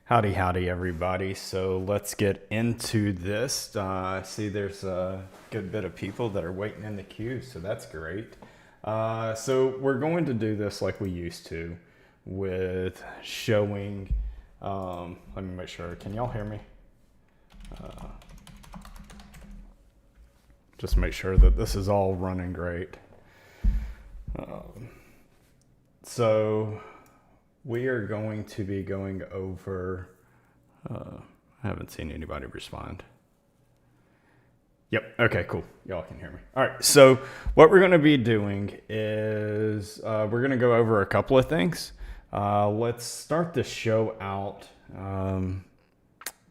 Howdy, everybody. So let's get into this. I see there's a good bit of people that are waiting in the queue, so that's great. So we're going to do this like we used to with showing. Let me make sure. Can y'all hear me? Just make sure that this is all running great. So we are going to be going over, I haven't seen anybody respond. Yep. Okay, cool. Y'all can hear me. All right. So what we're going to be doing is we're going to go over a couple of things. Let's start the show out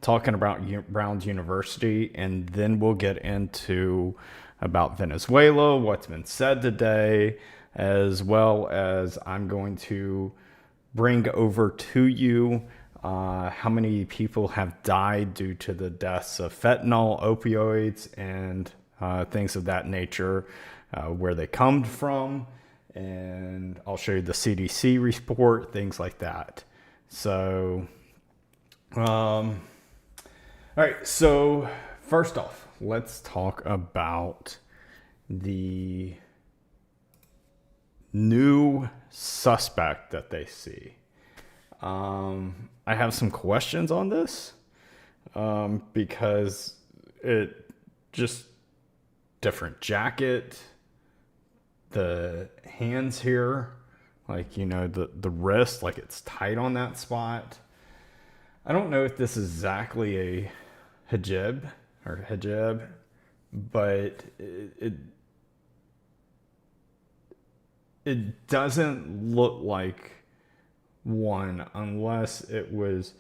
talking about Brown's University, and then we'll get into about Venezuela, what's been said today, as well as I'm going to bring over to you how many people have died due to the deaths of fentanyl, opioids, and things of that nature, where they come from. And I'll show you the CDC report, things like that. So, all right. So first off, let's talk about the new suspect that they see. I have some questions on this because it just different jacket, the hands here, like, you know, the wrist, like it's tight on that spot. I don't know if this is exactly a hijab, but it doesn't look like one unless it was,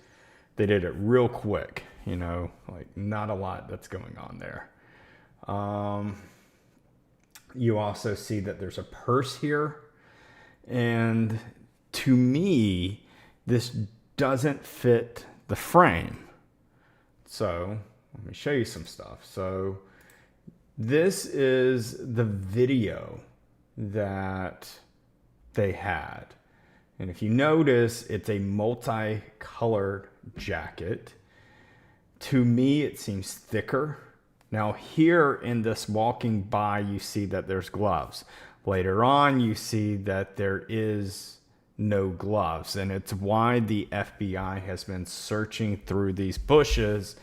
they did it real quick, you know, like not a lot that's going on there. You also see that there's a purse here. And to me, this doesn't fit the frame. So let me show you some stuff. So this is the video that they had. And if you notice, it's a multicolored jacket. To me, it seems thicker. Now here in this walking by, you see that there's gloves. Later on, you see that there is no gloves. And it's why the FBI has been searching through these bushes,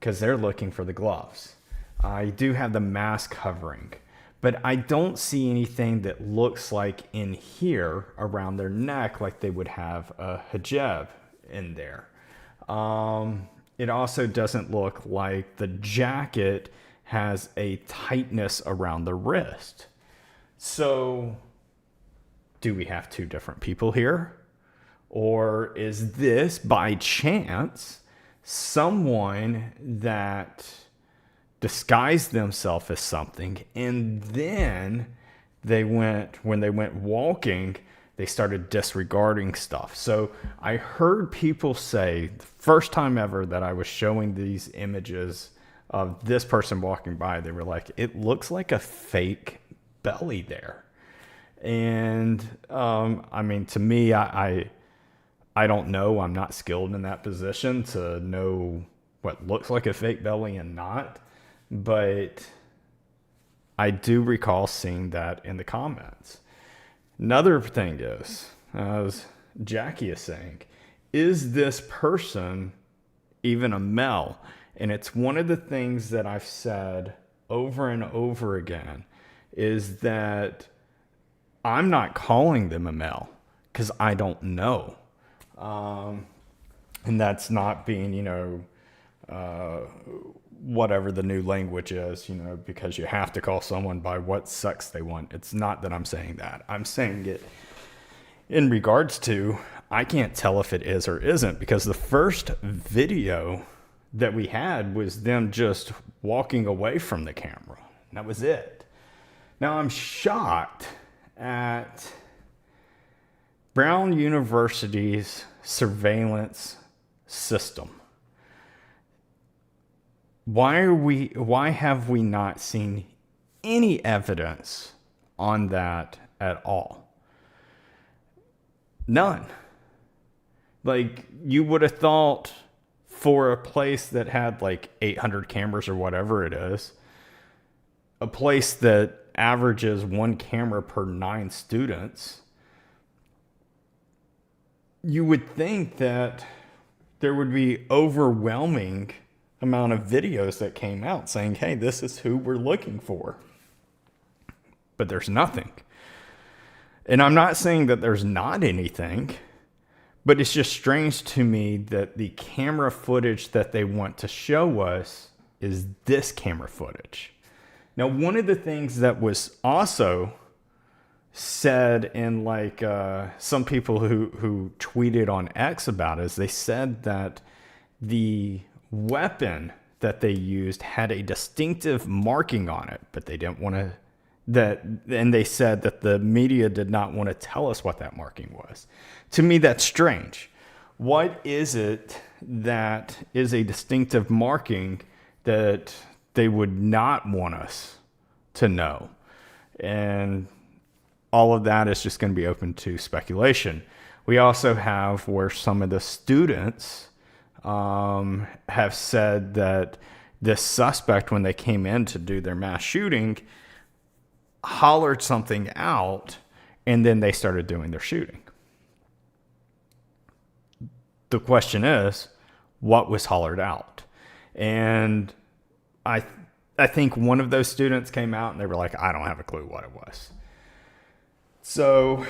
because they're looking for the gloves. I do have the mask covering, but I don't see anything that looks like in here around their neck like they would have a hijab in there. It also doesn't look like the jacket has a tightness around the wrist. So do we have two different people here? Or is this by chance someone that disguised themselves as something, and then when they went walking, they started disregarding stuff? So I heard people say, the first time ever that I was showing these images of this person walking by, they were like, it looks like a fake belly there. And I mean, to me, I don't know. I'm not skilled in that position to know what looks like a fake belly and not. But I do recall seeing that in the comments. Another thing is, as Jackie is saying, is this person even a male? And it's one of the things that I've said over and over again, is that I'm not calling them a male because I don't know. And that's not being, you know, whatever the new language is, you know, because you have to call someone by what sex they want. It's not that I'm saying that. I'm saying it in regards to, I can't tell if it is or isn't, because the first video that we had was them just walking away from the camera. And that was it. Now I'm shocked at Brown University's surveillance system. Why have we not seen any evidence on that at all? None. Like, you would have thought for a place that had like 800 cameras or whatever it is, a place that averages 1 camera per 9 students, you would think that there would be overwhelming amount of videos that came out saying, hey, this is who we're looking for. But there's nothing. And I'm not saying that there's not anything, but it's just strange to me that the camera footage that they want to show us is this camera footage. Now, one of the things that was also said in like some people who tweeted on X about it is they said that the weapon that they used had a distinctive marking on it, but they didn't want to and they said that the media did not want to tell us what that marking was. To me, that's strange. What is it that is a distinctive marking that they would not want us to know? And all of that is just going to be open to speculation. We also have where some of the students have said that this suspect, when they came in to do their mass shooting, hollered something out, and then they started doing their shooting. The question is, what was hollered out? And I think one of those students came out and they were like, I don't have a clue what it was. So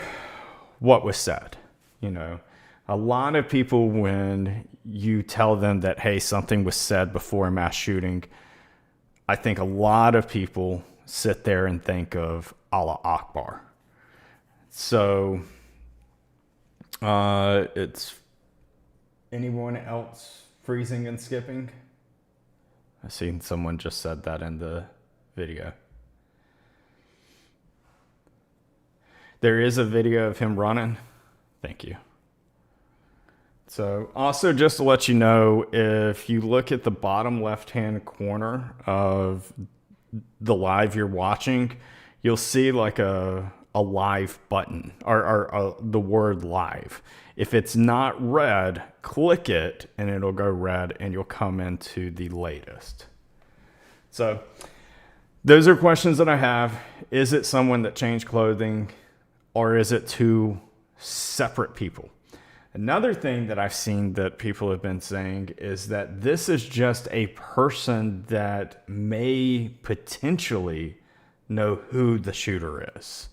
what was said? You know, a lot of people, when you tell them that, hey, something was said before a mass shooting, I think a lot of people sit there and think of Allah Akbar. So it's anyone else freezing and skipping? I seen someone just said that in the video. There is a video of him running. Thank you. So also, just to let you know, if you look at the bottom left-hand corner of the live you're watching, you'll see like a live button or the word live. If it's not red, click it and it'll go red and you'll come into the latest. So those are questions that I have. Is it someone that changed clothing, or is it two separate people? Another thing that I've seen that people have been saying is that this is just a person that may potentially know who the shooter is.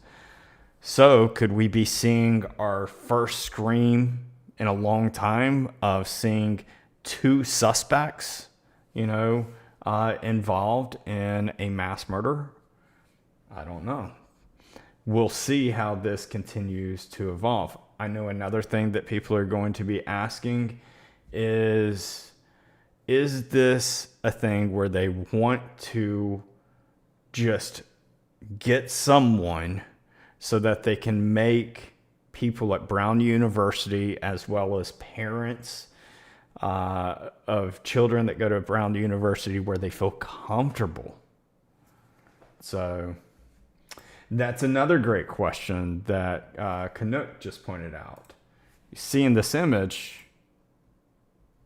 So could we be seeing our first scream in a long time of seeing two suspects, involved in a mass murder? I don't know. We'll see how this continues to evolve. I know another thing that people are going to be asking is this a thing where they want to just get someone so that they can make people at Brown University, as well as parents of children that go to Brown University, where they feel comfortable? So that's another great question that Canuck just pointed out. You see in this image,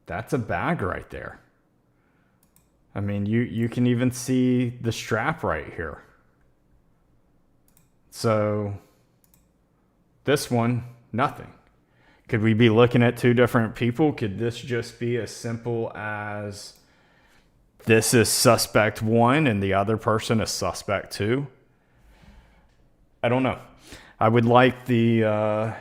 that's a bag right there. I mean, you can even see the strap right here. So this one, nothing. Could we be looking at two different people? Could this just be as simple as this is suspect 1 and the other person is suspect 2? I don't know. I would like the,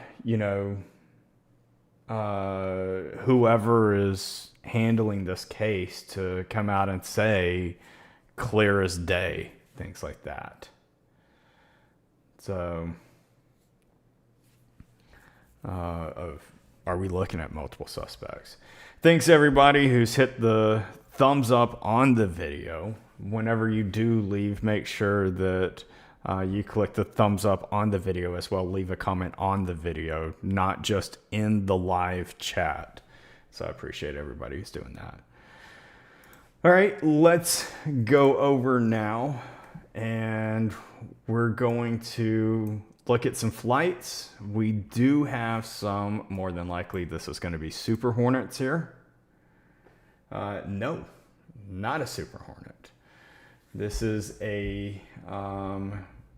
whoever is handling this case to come out and say clear as day, things like that. So, are we looking at multiple suspects? Thanks everybody who's hit the thumbs up on the video. Whenever you do leave, make sure that you click the thumbs up on the video as well. Leave a comment on the video, not just in the live chat. So I appreciate everybody who's doing that. All right, let's go over now, and we're going to look at some flights. We do have some, more than likely this is going to be Super Hornets here. No, not a Super Hornet. This is a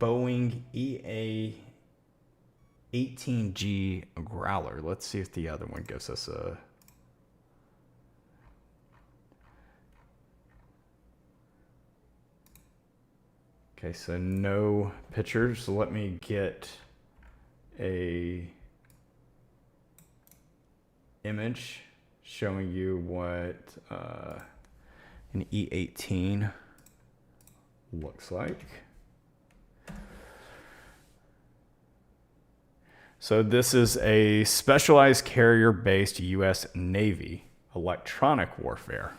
Boeing EA-18G Growler. Let's see if the other one gives us a... Okay, so no pictures. So let me get a image showing you what an E18 looks like. So this is a specialized carrier-based U.S. Navy electronic warfare.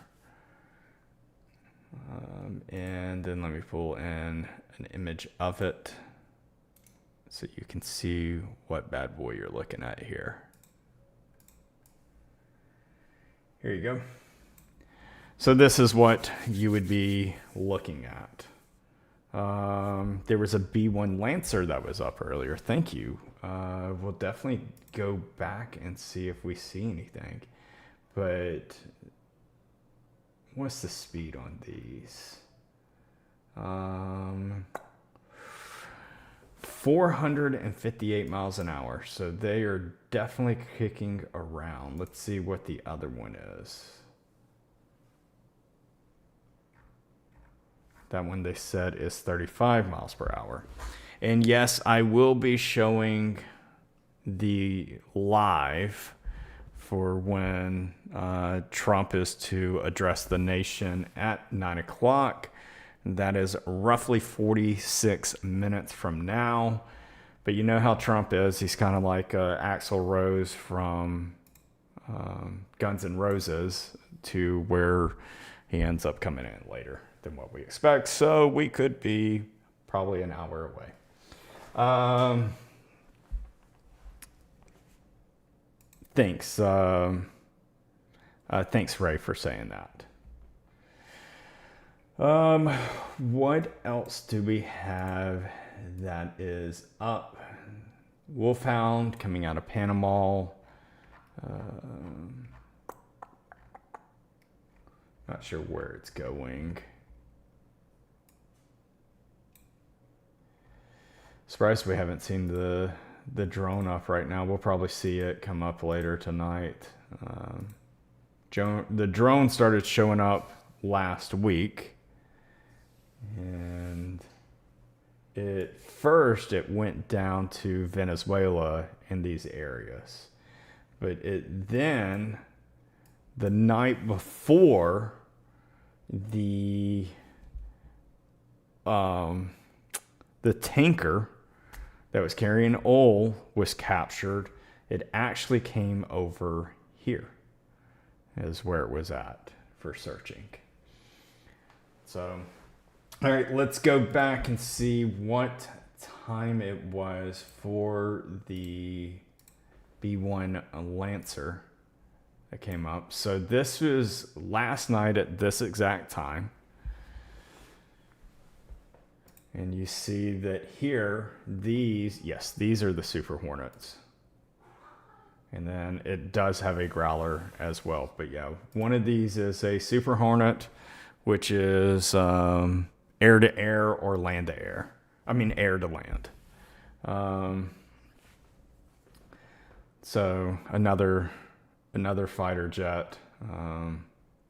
And then let me pull in an image of it so you can see what bad boy you're looking at here. Here you go. So this is what you would be looking at. There was a B-1 Lancer that was up earlier. Thank you. We'll definitely go back and see if we see anything. But what's the speed on these? 458 miles an hour. So they are definitely kicking around. Let's see what the other one is. That one they said is 35 miles per hour. And yes, I will be showing the live for when Trump is to address the nation at 9 o'clock. That is roughly 46 minutes from now. But you know how Trump is. He's kind of like Axl Rose from Guns N' Roses, to where he ends up coming in later than what we expect. So we could be probably an hour away. Thanks. Thanks, Ray, for saying that. What else do we have that is up? Wolfhound coming out of Panama. Not sure where it's going. Surprised we haven't seen the drone up right now. We'll probably see it come up later tonight. The drone started showing up last week. And first it went down to Venezuela in these areas. But then the night before, the tanker that was carrying oil was captured. It actually came over here, is where it was at for searching. So, all right, let's go back and see what time it was for the B-1 Lancer that came up. So this was last night at this exact time. And you see that here, these are the Super Hornets. And then it does have a Growler as well. But yeah, one of these is a Super Hornet, which is air to air or land to air. I mean, air to land. So another fighter jet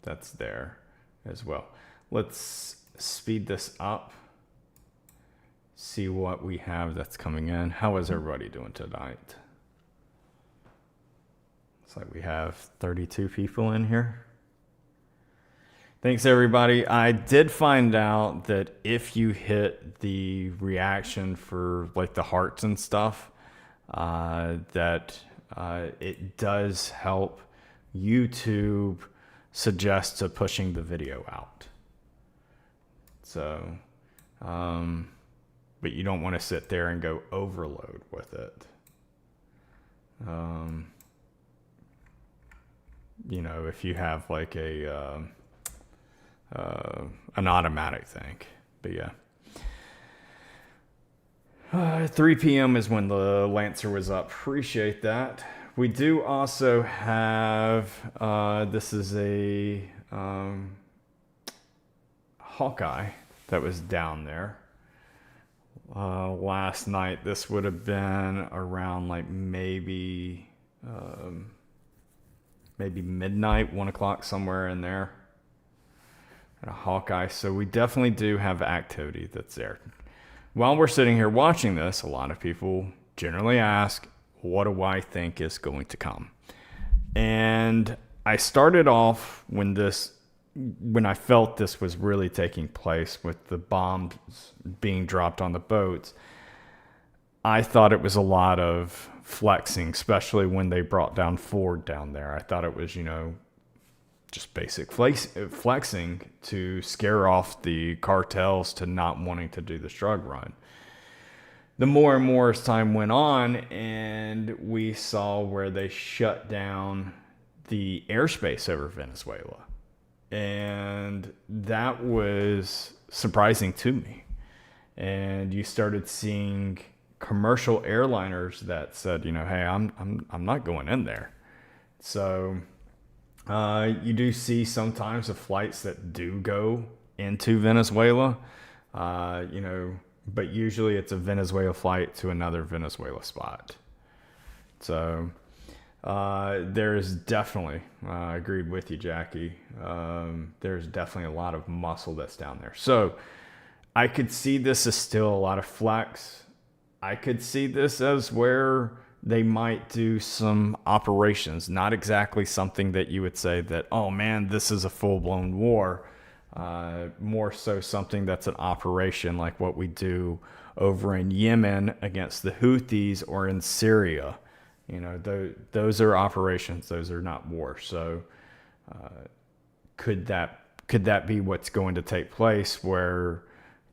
that's there as well. Let's speed this up. See what we have that's coming in. How is everybody doing tonight? Looks like we have 32 people in here. Thanks, everybody. I did find out that if you hit the reaction for like the hearts and stuff, that it does help YouTube suggest to pushing the video out. So, but you don't want to sit there and go overload with it. You know, if you have like an automatic thing. But yeah. 3 p.m. is when the Lancer was up. Appreciate that. We do also have, this is a Hawkeye that was down there. Last night, this would have been around like maybe midnight, 1 o'clock, somewhere in there. And a Hawkeye. So we definitely do have activity that's there. While we're sitting here watching this, a lot of people generally ask, what do I think is going to come? And I started off when I felt this was really taking place with the bombs being dropped on the boats. I thought it was a lot of flexing, especially when they brought down Ford down there. I thought it was, just basic flexing to scare off the cartels to not wanting to do this drug run. The more and more as time went on, and we saw where they shut down the airspace over Venezuela. And that was surprising to me. And you started seeing commercial airliners that said, hey, I'm not going in there. So you do see sometimes the flights that do go into Venezuela, but usually it's a Venezuela flight to another Venezuela spot. So there's definitely, I agreed with you, Jackie. There's definitely a lot of muscle that's down there. So I could see this as still a lot of flex. I could see this as where they might do some operations, not exactly something that you would say that, oh man, this is a full-blown war. More so something that's an operation like what we do over in Yemen against the Houthis or in Syria. Those are operations. Those are not war. So could that be what's going to take place where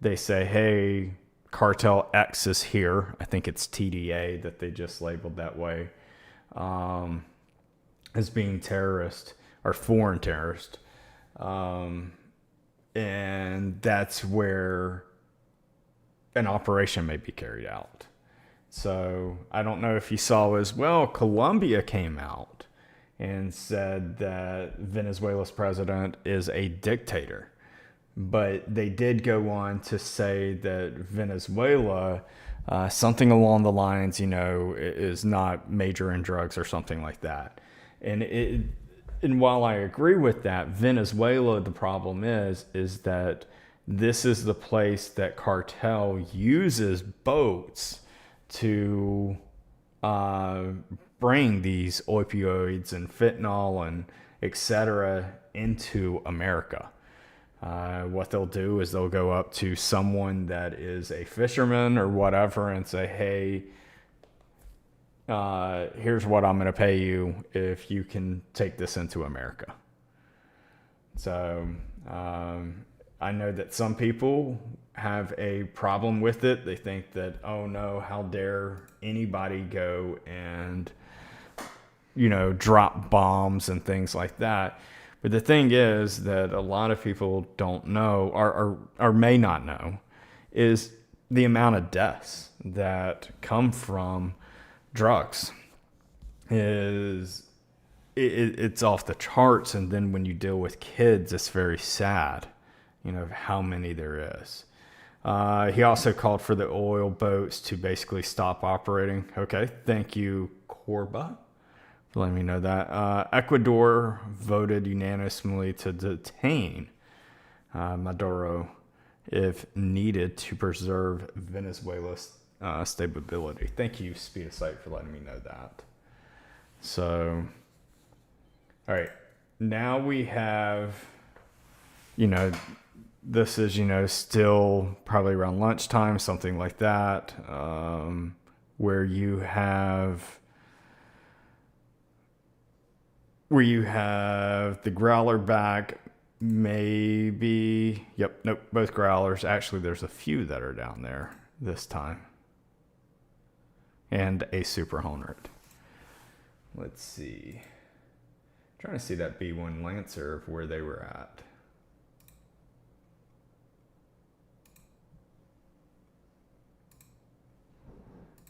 they say, hey, Cartel X is here. I think it's TDA that they just labeled that way, as being terrorist or foreign terrorist. And that's where an operation may be carried out. So I don't know if you saw as well, Colombia came out and said that Venezuela's president is a dictator. But they did go on to say that Venezuela, something along the lines, is not major in drugs or something like that. And while I agree with that, Venezuela, the problem is that this is the place that cartel uses boats to bring these opioids and fentanyl and etc. into America. What they'll do is they'll go up to someone that is a fisherman or whatever and say, hey, here's what I'm going to pay you if you can take this into America. So I know that some people have a problem with it. They think that, oh no, how dare anybody go and, drop bombs and things like that. But the thing is that a lot of people don't know or may not know is the amount of deaths that come from drugs it's off the charts. And then when you deal with kids, it's very sad, how many there is. He also called for the oil boats to basically stop operating. Okay, thank you, Corba, for letting me know that. Ecuador voted unanimously to detain Maduro if needed to preserve Venezuela's stability. Thank you, Speed of Sight, for letting me know that. So, all right, now we have, this is, still probably around lunchtime, something like that, where you have the growler back, maybe, both growlers. Actually, there's a few that are down there this time. And a Super Hornet. Let's see. I'm trying to see that B1 Lancer of where they were at.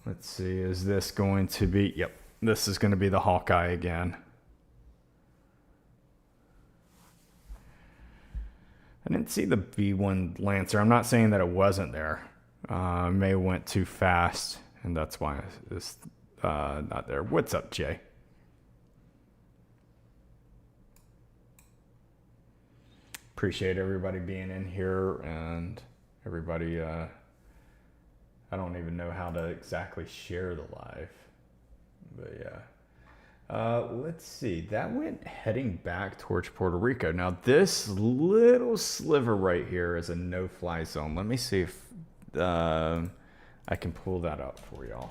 Let's see, is this going to be, yep, this is going to be the Hawkeye again. I didn't see the V1 Lancer. I'm not saying that it wasn't there. May have went too fast, and that's why it's not there. What's up, Jay? Appreciate everybody being in here, and everybody, I don't even know how to exactly share the live, but yeah. Let's see, that went heading back towards Puerto Rico. Now this little sliver right here is a no-fly zone. Let me see if I can pull that up for y'all.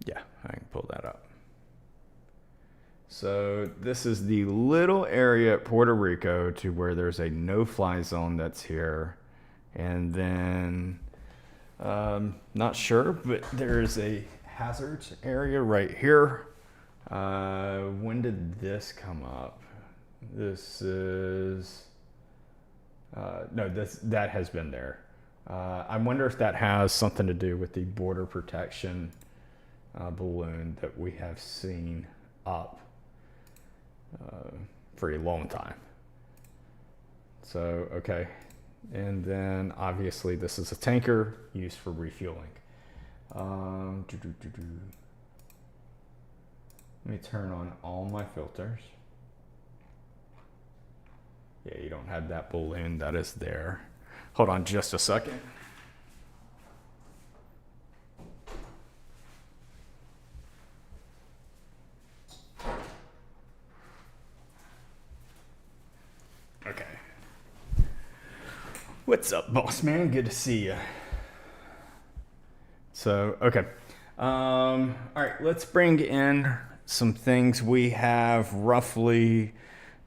Yeah, I can pull that up. So this is the little area at Puerto Rico to where there's a no-fly zone that's here. And then, not sure, but there's a hazards area right here. When did this come up? This is, no, that has been there. I wonder if that has something to do with the border protection balloon that we have seen up for a long time. So, okay. And then obviously this is a tanker used for refueling. Let me turn on all my filters. Yeah, you don't have that balloon that is there. Hold on just a second. Okay. What's up, boss man? Good to see you. So, okay. All right, let's bring in some things. We have roughly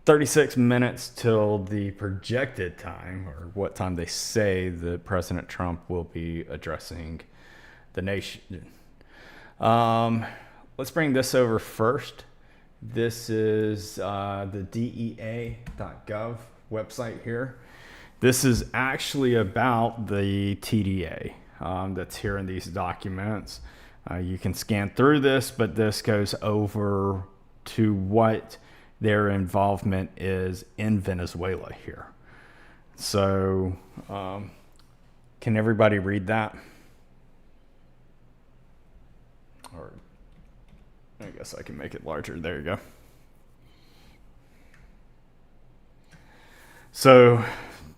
36 minutes till the projected time, or what time they say that President Trump will be addressing the nation. Let's bring this over first. This is the DEA.gov website here. This is actually about the TDA that's here in these documents. You can scan through this, but this goes over to what their involvement is in Venezuela here. So, can everybody read that? Or I guess I can make it larger. There you go. So,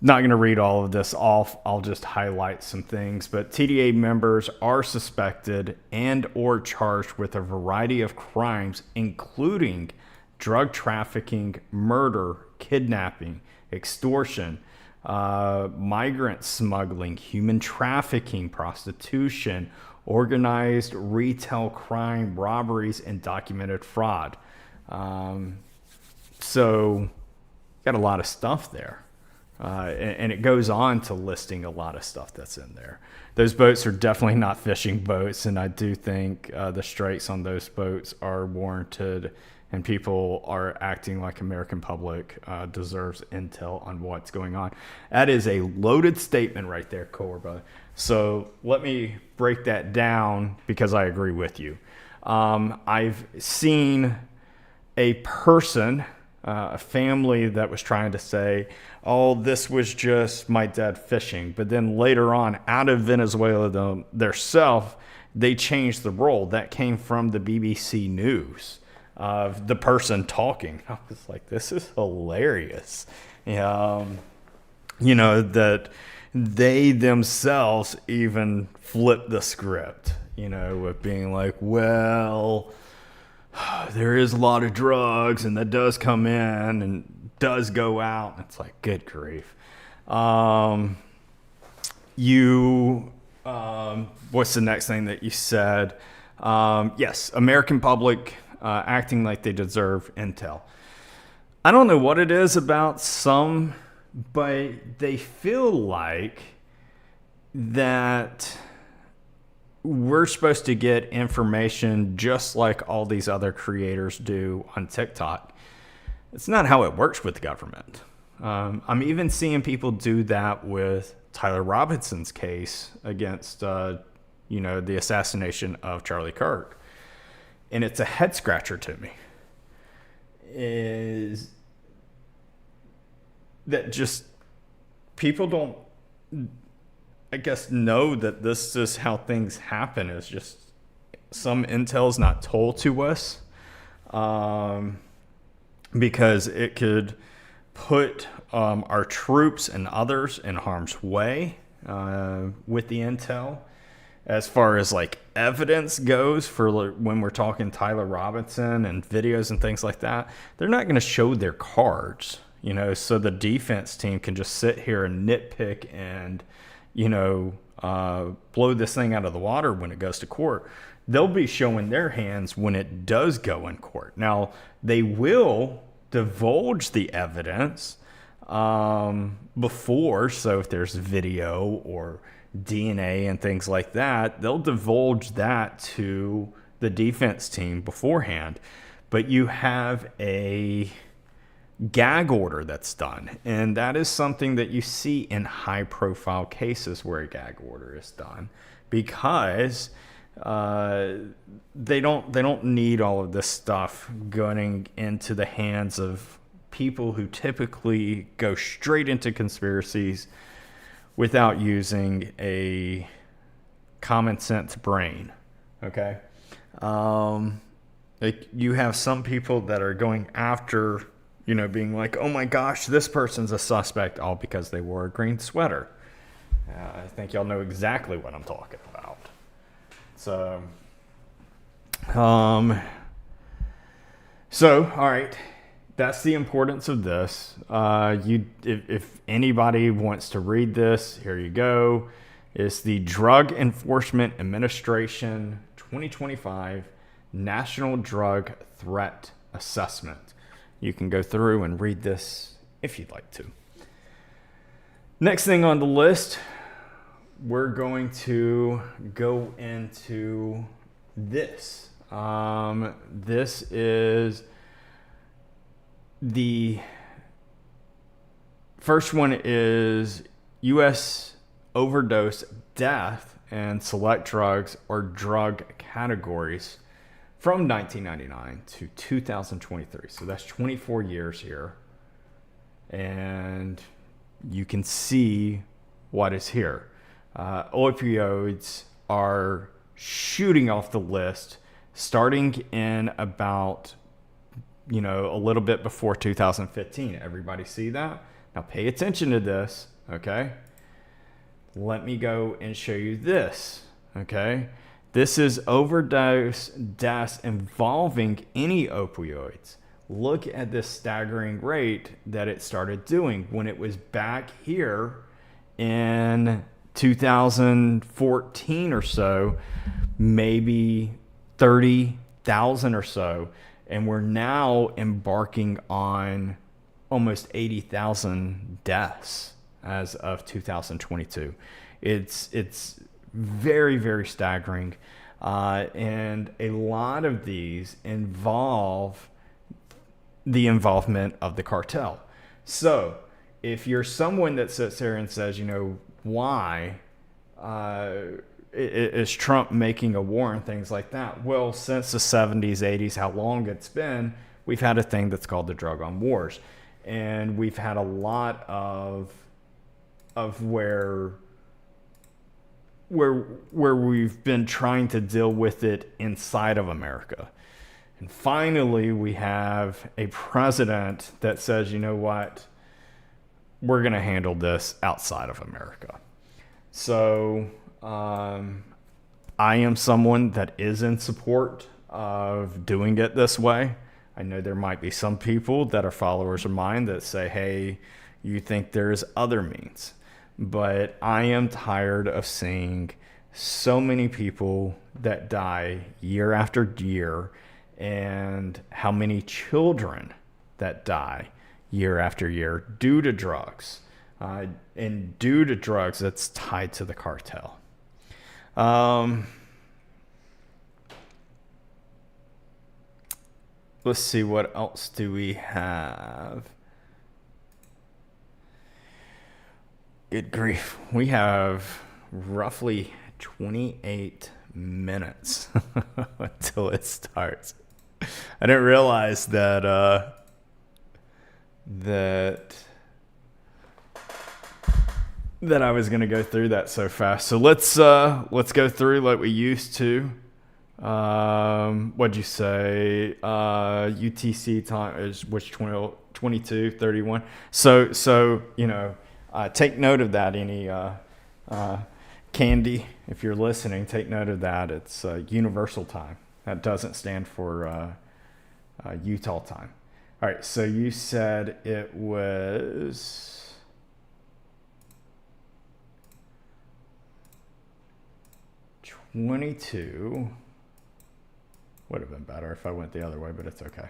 not going to read all of this off. I'll just highlight some things. But TDA members are suspected and or charged with a variety of crimes, including drug trafficking, murder, kidnapping, extortion, migrant smuggling, human trafficking, prostitution, organized retail crime, robberies, and documented fraud. So, got a lot of stuff there. And it goes on to listing a lot of stuff that's in there. Those boats are definitely not fishing boats, and I do think the strikes on those boats are warranted, and people are acting like American public deserves intel on what's going on. That is a loaded statement right there, Corba. So let me break that down because I agree with you. I've seen a person, a family that was trying to say, oh, this was just my dad fishing. But then later on, out of Venezuela themselves, they changed the role. That came from the BBC News of the person talking. I was like, this is hilarious. You know, that they themselves even flipped the script, you know, with being like, well, there is a lot of drugs and that does come in and does go out. It's like, good grief. What's the next thing that you said? Yes, American public acting like they deserve intel. I don't know what it is about some, but they feel like that we're supposed to get information just like all these other creators do on TikTok. It's not how it works with the government. I'm even seeing people do that with Tyler Robinson's case against, the assassination of Charlie Kirk. And it's a head scratcher to me. Is that just people don't, I guess, know that this is how things happen. Is just some intel's not told to us, because it could put our troops and others in harm's way with the intel. As far as like evidence goes, for when we're talking Tyler Robinson and videos and things like that, they're not going to show their cards, so the defense team can just sit here and nitpick and, blow this thing out of the water when it goes to court. They'll be showing their hands when it does go in court. Now, they will divulge the evidence before, so if there's video or DNA and things like that, they'll divulge that to the defense team beforehand. But you have a gag order that's done, and that is something that you see in high profile cases where a gag order is done, because they don't need all of this stuff going into the hands of people who typically go straight into conspiracies without using a common sense brain. Okay. Like, you have some people that are going after, being like, oh my gosh, this person's a suspect, all because they wore a green sweater. I think y'all know exactly what I'm talking about. So, all right. That's the importance of this. If anybody wants to read this, here you go. It's the Drug Enforcement Administration 2025 National Drug Threat Assessment. You can go through and read this if you'd like to. Next thing on the list, we're going to go into this. This is the first one is U.S. overdose death and select drugs or drug categories from 1999 to 2023. So that's 24 years here. And you can see what is here. Opioids are shooting off the list starting in about, a little bit before 2015. Everybody see that? Now pay attention to this, okay? Let me go and show you this, okay? This is overdose deaths involving any opioids. Look at this staggering rate that it started doing when it was back here in 2014 or so, maybe 30,000 or so. And we're now embarking on almost 80,000 deaths as of 2022. It's very, very staggering. And a lot of these involve the involvement of the cartel. So if you're someone that sits there and says, why is Trump making a war and things like that? Well, since the 70s, 80s, how long it's been, we've had a thing that's called the drug on wars. And we've had a lot of where we've been trying to deal with it inside of America. And finally, we have a president that says, you know what, we're going to handle this outside of America. So I am someone that is in support of doing it this way. I know there might be some people that are followers of mine that say, hey, you think there's other means. But I am tired of seeing so many people that die year after year, and how many children that die year after year due to drugs. And due to drugs that's tied to the cartel. Let's see, what else do we have? Good grief. We have roughly 28 minutes until it starts. I didn't realize that that I was going to go through that so fast. So let's go through like we used to. What'd you say? UTC time is which 22, 31. So take note of that. Any Candy, if you're listening, take note of that. It's universal time. That doesn't stand for Utah time. All right. So you said it was 22. Would have been better if I went the other way, but it's okay.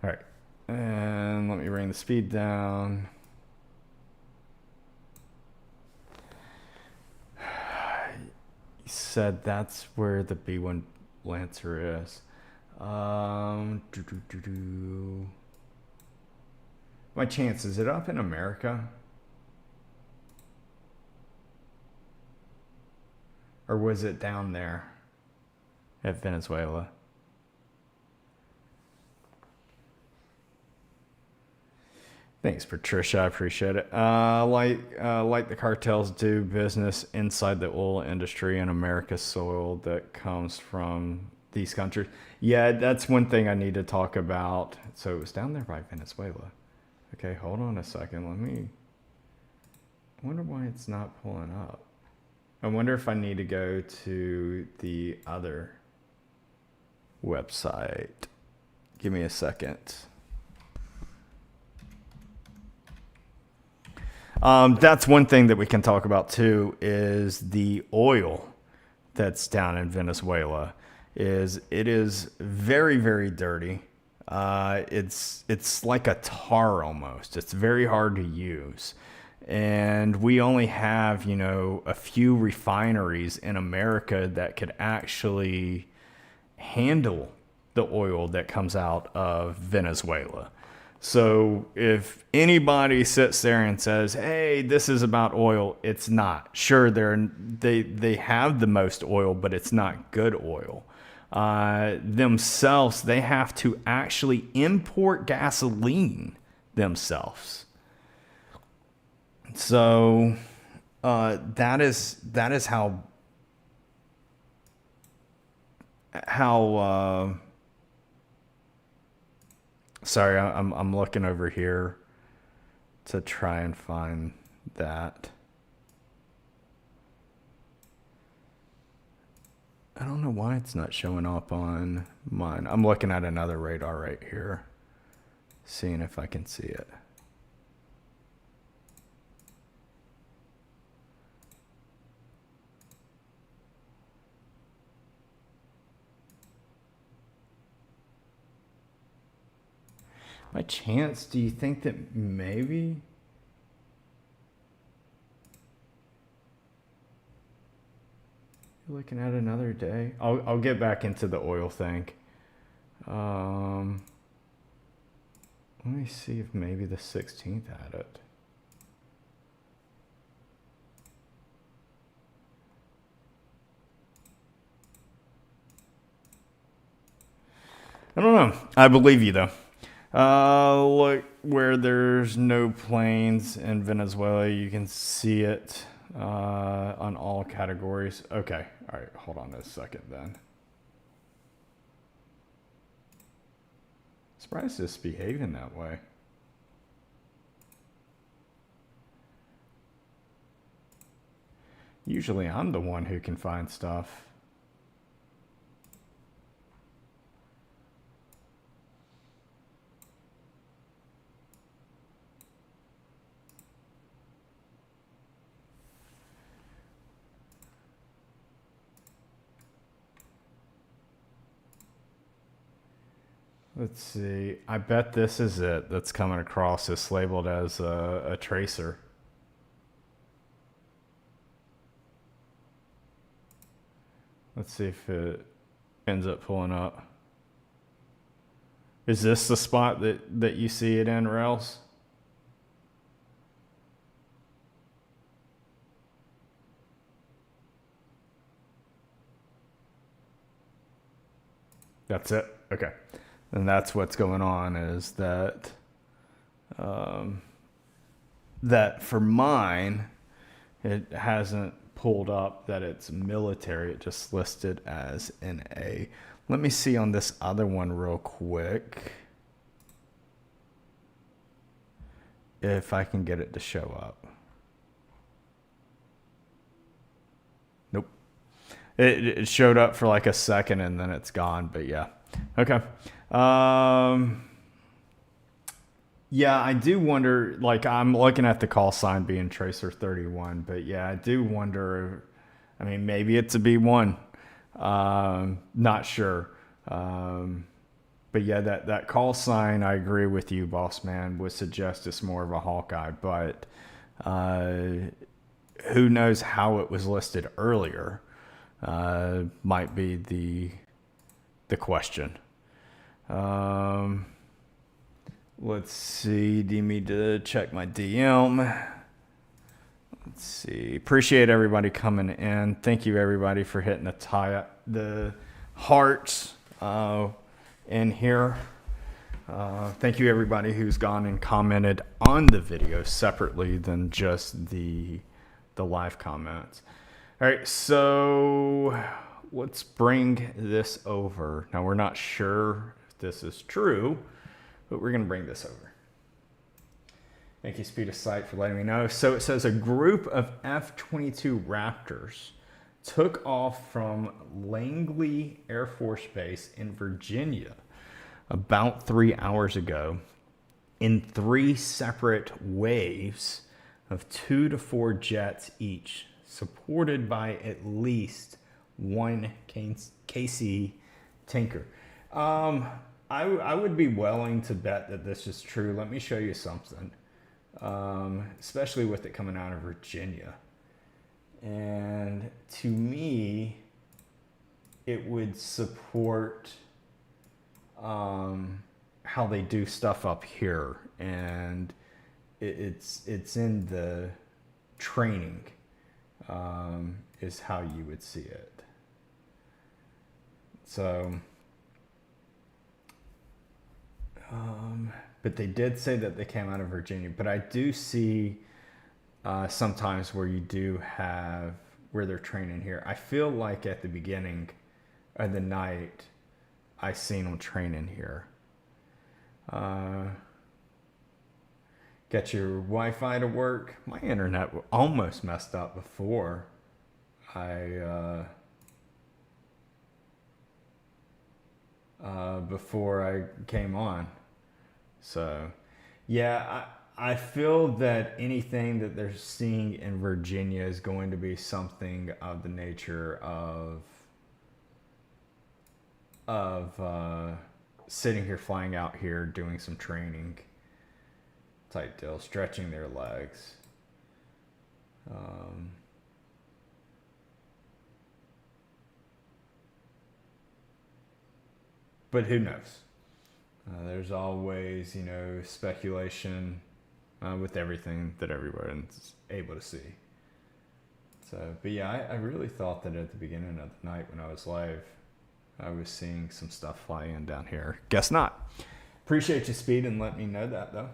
All right, and let me bring the speed down. You said that's where the B1 Lancer is. My chance, is it up in America? Or was it down there at Venezuela? Thanks, Patricia. I appreciate it. Like the cartels do business inside the oil industry in America's soil that comes from these countries. Yeah, that's one thing I need to talk about. So it was down there by Venezuela. Okay, hold on a second. I wonder why it's not pulling up. I wonder if I need to go to the other website. Give me a second. That's one thing that we can talk about too, is the oil that's down in Venezuela. It is very, very dirty. It's like a tar almost. It's very hard to use. And we only have, a few refineries in America that could actually handle the oil that comes out of Venezuela. So if anybody sits there and says, hey, this is about oil, it's not. Sure, they have the most oil, but it's not good oil. Themselves, they have to actually import gasoline themselves. So that is how sorry, I'm looking over here to try and find that. I don't know why it's not showing up on mine. I'm looking at another radar right here, seeing if I can see it. By chance, do you think that maybe you're looking at another day? I'll get back into the oil thing. Let me see if maybe the 16th had it. I don't know. I believe you though. Look where there's no planes in Venezuela. You can see it on all categories. Okay. All right. Hold on a second then. Surprised it's behaving that way. Usually I'm the one who can find stuff. Let's see. I bet this is it that's coming across. It's labeled as a tracer. Let's see if it ends up pulling up. Is this the spot that you see it in, Rails? That's it? Okay. And that's what's going on, is that that for mine, it hasn't pulled up that it's military. It just listed as NA. Let me see on this other one real quick if I can get it to show up. Nope. It showed up for like a second and then it's gone, but yeah. Okay. Yeah, I do wonder, like, I'm looking at the call sign being Tracer 31, but yeah, I do wonder, I mean, maybe it's a B1. Not sure. But yeah, that call sign, I agree with you, boss man, would suggest it's more of a Hawkeye, but who knows how it was listed earlier, might be the question. Let's see. Do you need to check my DM? Let's see. Appreciate everybody coming in. Thank you, everybody, for hitting the hearts in here. Thank you, everybody who's gone and commented on the video separately than just the live comments. All right, so let's bring this over. Now, we're not sure if this is true, but we're going to bring this over. Thank you, Speed of Sight, for letting me know. So it says a group of F-22 Raptors took off from Langley Air Force Base in Virginia about 3 hours ago in 3 separate waves of 2 to 4 jets each, supported by at least 1 KC tanker. I would be willing to bet that this is true. Let me show you something, especially with it coming out of Virginia. And to me, it would support how they do stuff up here. And it's in the training, is how you would see it. So... but they did say that they came out of Virginia. But I do see sometimes where you do have where they're training here. I feel like at the beginning of the night, I seen them training here. Get your Wi-Fi to work. My internet almost messed up before I came on. So, yeah, I feel that anything that they're seeing in Virginia is going to be something of the nature of sitting here, flying out here, doing some training type deal, stretching their legs. But who knows? There's always, speculation with everything that everyone's able to see. So, but yeah, I really thought that at the beginning of the night when I was live, I was seeing some stuff fly in down here. Guess not. Appreciate you, Speed, and let me know that, though.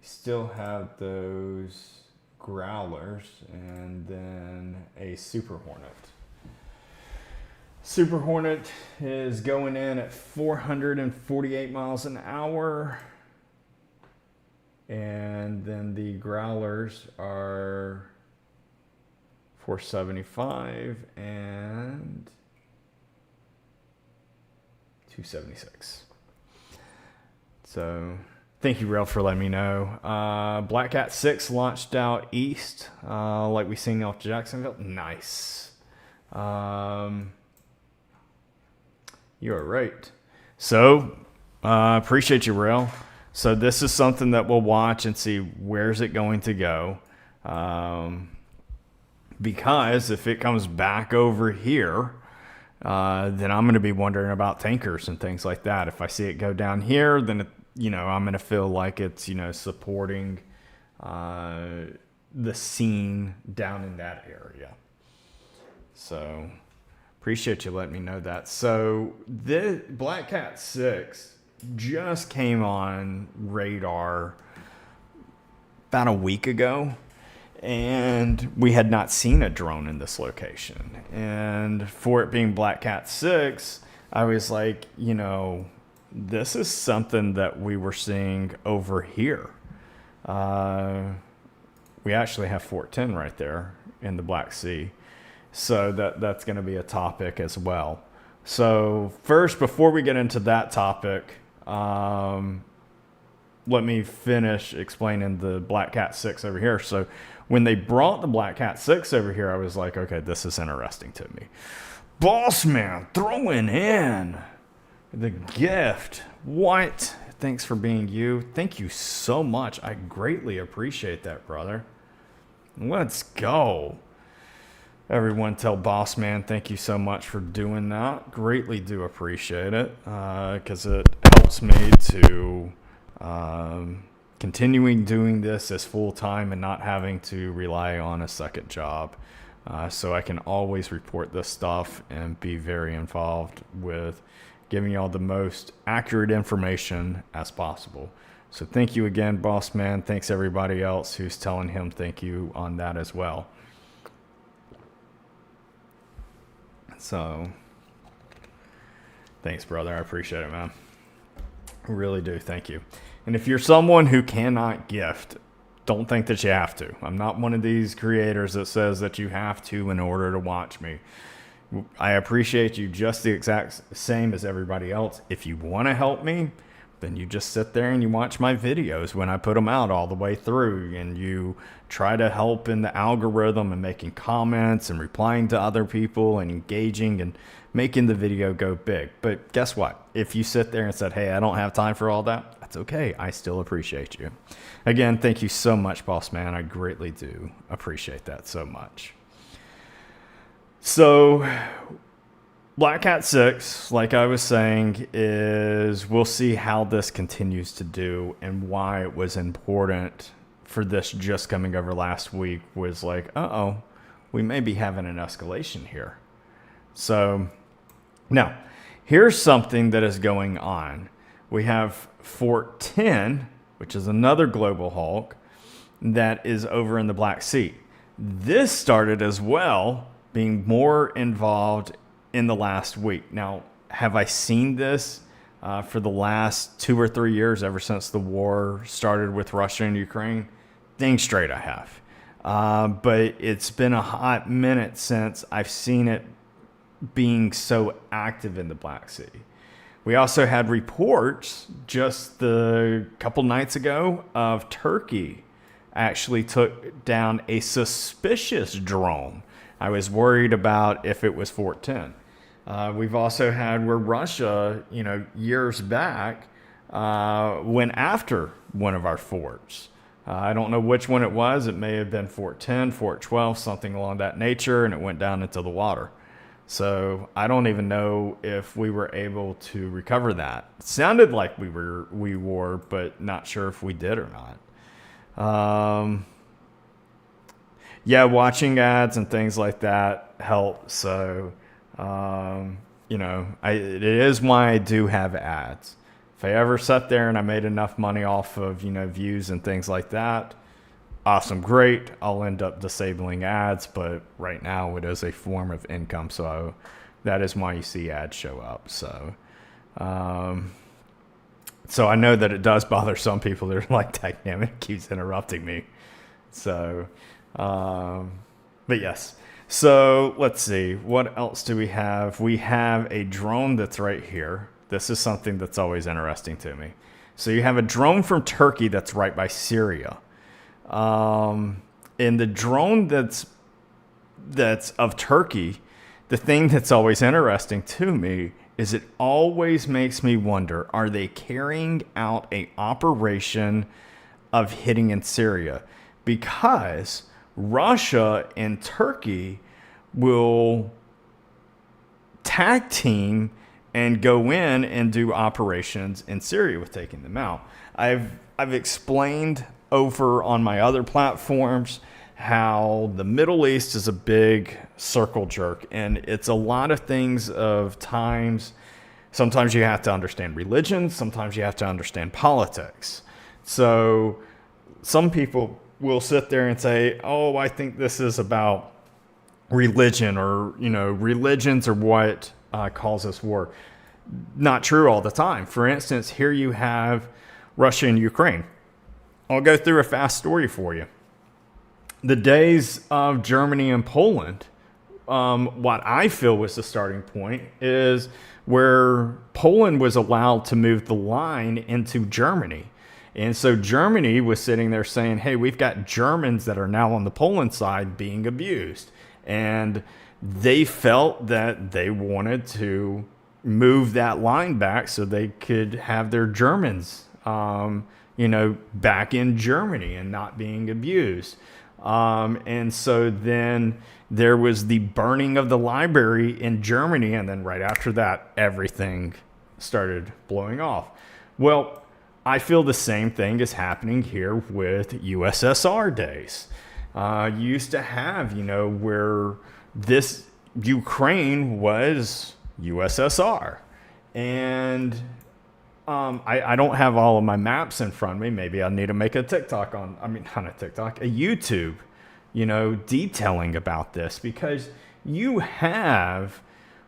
Still have those growlers and then a Super Hornet. Super Hornet is going in at 448 miles an hour. And then the growlers are 475 and 276. So thank you, Rail, for letting me know. Black Cat 6 launched out east, like we seen off Jacksonville. Nice. You are right. So, appreciate you, Rail. So this is something that we'll watch and see where's it going to go. Because if it comes back over here, then I'm going to be wondering about tankers and things like that. If I see it go down here, then, I'm going to feel like it's, supporting the scene down in that area. So appreciate you letting me know that. So the Black Cat 6 just came on radar about a week ago, and we had not seen a drone in this location. And for it being Black Cat 6, I was like, this is something that we were seeing over here. We actually have Fort 10 right there in the Black Sea. So that's going to be a topic as well. So first, before we get into that topic, let me finish explaining the Black Cat 6 over here. So when they brought the Black Cat 6 over here, I was like, okay, this is interesting to me. Boss man, throwing in the gift. What? Thanks for being you. Thank you so much. I greatly appreciate that, brother. Let's go. Everyone tell Boss Man thank you so much for doing that. Greatly do appreciate it, because it helps me to continuing doing this as full-time and not having to rely on a second job. So I can always report this stuff and be very involved with giving y'all the most accurate information as possible. So thank you again, Boss Man. Thanks everybody else who's telling him thank you on that as well. So thanks, brother. I appreciate it, man. I really do. Thank you. And if you're someone who cannot gift, don't think that you have to. I'm not one of these creators that says that you have to in order to watch me. I appreciate you just the exact same as everybody else. If you want to help me, then you just sit there and you watch my videos when I put them out all the way through, and you try to help in the algorithm and making comments and replying to other people and engaging and making the video go big. But guess what? If you sit there and said, hey, I don't have time for all that, that's okay. I still appreciate you. Again, thank you so much, Boss Man. I greatly do appreciate that so much. So Black Cat 6, like I was saying, is we'll see how this continues to do, and why it was important for this just coming over last week was like, we may be having an escalation here. So now, here's something that is going on. We have Fort 10, which is another global hulk that is over in the Black Sea. This started as well being more involved in the last week. Now, have I seen this for the last 2 or 3 years, ever since the war started with Russia and Ukraine? Dang straight I have. But it's been a hot minute since I've seen it being so active in the Black Sea. We also had reports just a couple nights ago of Turkey actually took down a suspicious drone. I was worried about if it was Fort 10. We've also had where Russia, years back, went after one of our forts. I don't know which one it was. It may have been Fort 10, Fort 12, something along that nature, and it went down into the water. So I don't even know if we were able to recover that. It sounded like we were, but not sure if we did or not. Yeah, watching ads and things like that help. So, it is why I do have ads. If I ever sat there and I made enough money off of, views and things like that, awesome, great. I'll end up disabling ads, but right now it is a form of income. So that is why you see ads show up. So, so I know that it does bother some people. They're like, damn, it keeps interrupting me. So, but yes. So let's see. What else do we have? We have a drone that's right here. This is something that's always interesting to me. So you have a drone from Turkey that's right by Syria. And the drone that's of Turkey, the thing that's always interesting to me is it always makes me wonder, are they carrying out an operation of hitting in Syria? Because Russia and Turkey will tag team and go in and do operations in Syria with taking them out. I've explained over on my other platforms how the Middle East is a big circle jerk, and it's a lot of things of times. Sometimes you have to understand religion, sometimes you have to understand politics. So some people will sit there and say, oh, I think this is about religion, or, religions are what causes war. Not true all the time. For instance, here you have Russia and Ukraine. I'll go through a fast story for you. The days of Germany and Poland, what I feel was the starting point is where Poland was allowed to move the line into Germany. And so Germany was sitting there saying, hey, we've got Germans that are now on the Poland side being abused. And they felt that they wanted to move that line back so they could have their Germans, back in Germany and not being abused. And so then there was the burning of the library in Germany. And then right after that, everything started blowing off. Well, I feel the same thing is happening here with USSR days. You used to have, where this Ukraine was USSR. And I don't have all of my maps in front of me. Maybe I need to make a TikTok not a TikTok, a YouTube, detailing about this, because you have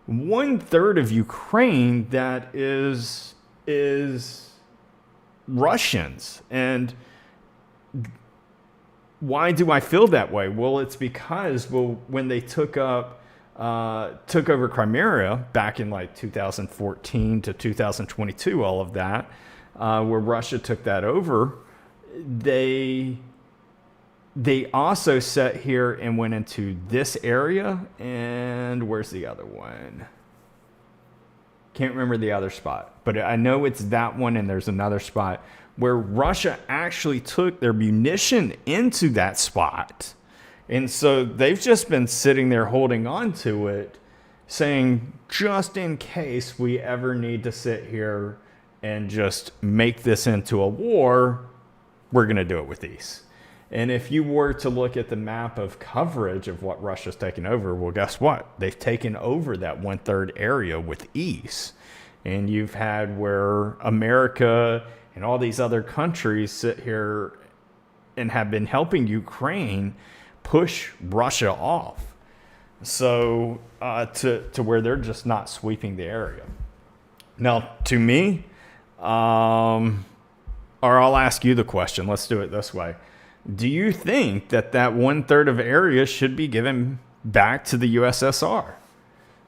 1/3 of Ukraine that is Russians. And why do I feel that way? Well, it's because, when they took over Crimea back in like 2014 to 2022, all of that, where Russia took that over, they also sat here and went into this area. And where's the other one? Can't remember the other spot, but I know it's that one, and there's another spot where Russia actually took their munition into that spot. And so they've just been sitting there holding on to it, saying, just in case we ever need to sit here and just make this into a war, we're going to do it with these. And if you were to look at the map of coverage of what Russia's taken over, well, guess what? They've taken over that 1/3 area with ease. And you've had where America and all these other countries sit here and have been helping Ukraine push Russia off. So to where they're just not sweeping the area. Now, to me, or I'll ask you the question. Let's do it this way. Do you think that 1/3 of area should be given back to the USSR?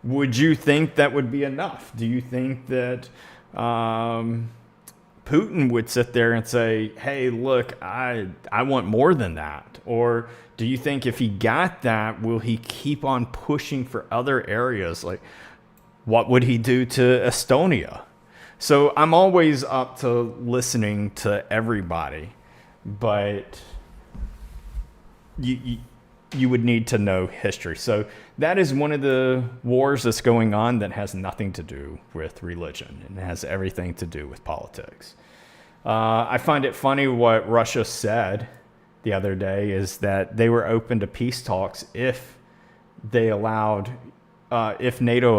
Would you think that would be enough? Do you think that Putin would sit there and say, hey, look, I want more than that? Or do you think if he got that, will he keep on pushing for other areas? Like, what would he do to Estonia? So I'm always up to listening to everybody, but you would need to know history. So that is one of the wars that's going on that has nothing to do with religion, and has everything to do with politics. I find it funny what Russia said the other day is that they were open to peace talks if NATO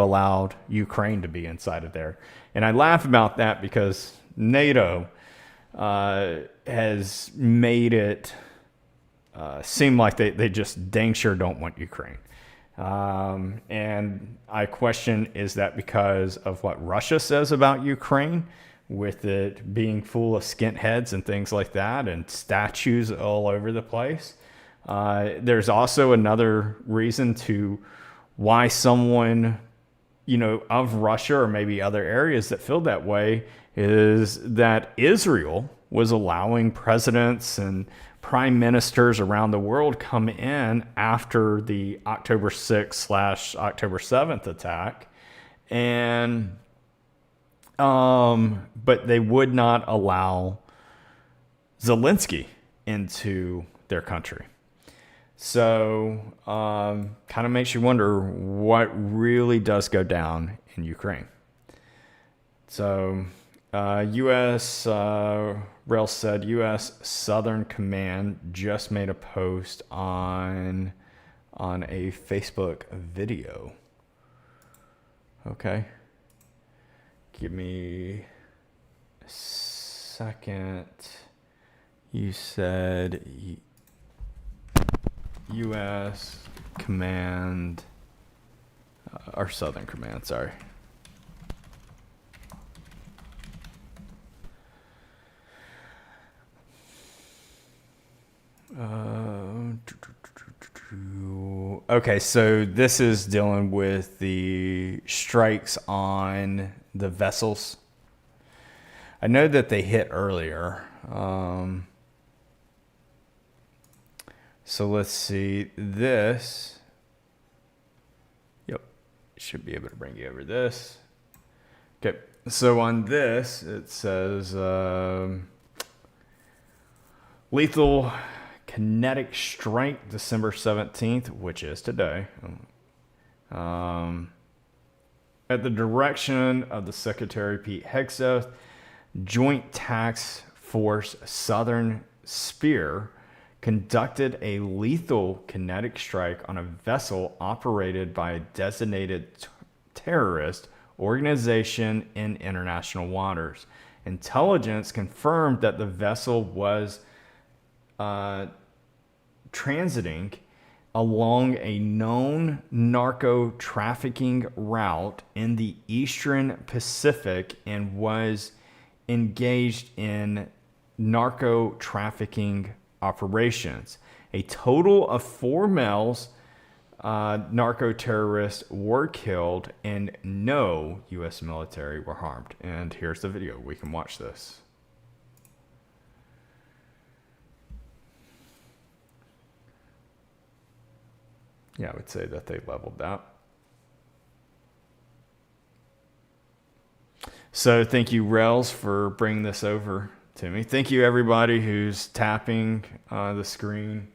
allowed Ukraine to be inside of there. And I laugh about that because NATO has made it seem like they just dang sure don't want Ukraine. And I question, is that because of what Russia says about Ukraine, with it being full of skinheads and things like that, and statues all over the place? There's also another reason to why someone, of Russia or maybe other areas that feel that way, is that Israel was allowing presidents and prime ministers around the world come in after the October 6th / October 7th attack. And, but they would not allow Zelensky into their country. So kind of makes you wonder what really does go down in Ukraine. So U.S. Rail said U.S. Southern Command just made a post on a Facebook video. Okay. Give me a second. You said U.S. Command, or Southern Command, sorry. Okay, so this is dealing with the strikes on the vessels. I know that they hit earlier. So let's see this. Yep, should be able to bring you over this. Okay, so on this it says lethal kinetic strike December 17th, which is today, at the direction of the Secretary Pete Hegseth, Joint Task Force Southern Spear conducted a lethal kinetic strike on a vessel operated by a designated terrorist organization in international waters. Intelligence confirmed that the vessel was transiting along a known narco trafficking route in the Eastern Pacific and was engaged in narco trafficking operations. A total of 4 males, narco terrorists, were killed and no U.S. military were harmed. And here's the video. We can watch this. Yeah, I would say that they leveled that. So thank you, Rails, for bringing this over to me. Thank you, everybody who's tapping the screen.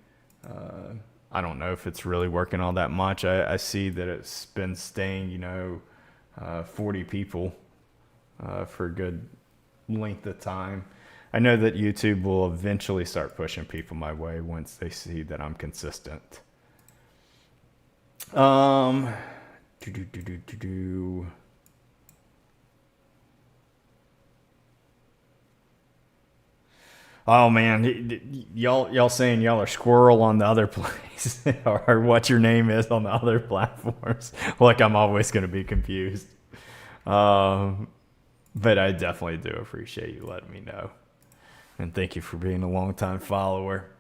I don't know if it's really working all that much. I see that it's been staying, 40 people for a good length of time. I know that YouTube will eventually start pushing people my way once they see that I'm consistent. Oh man, y'all saying y'all are squirrel on the other place or what your name is on the other platforms. Like I'm always going to be confused. But I definitely do appreciate you letting me know. And thank you for being a longtime follower.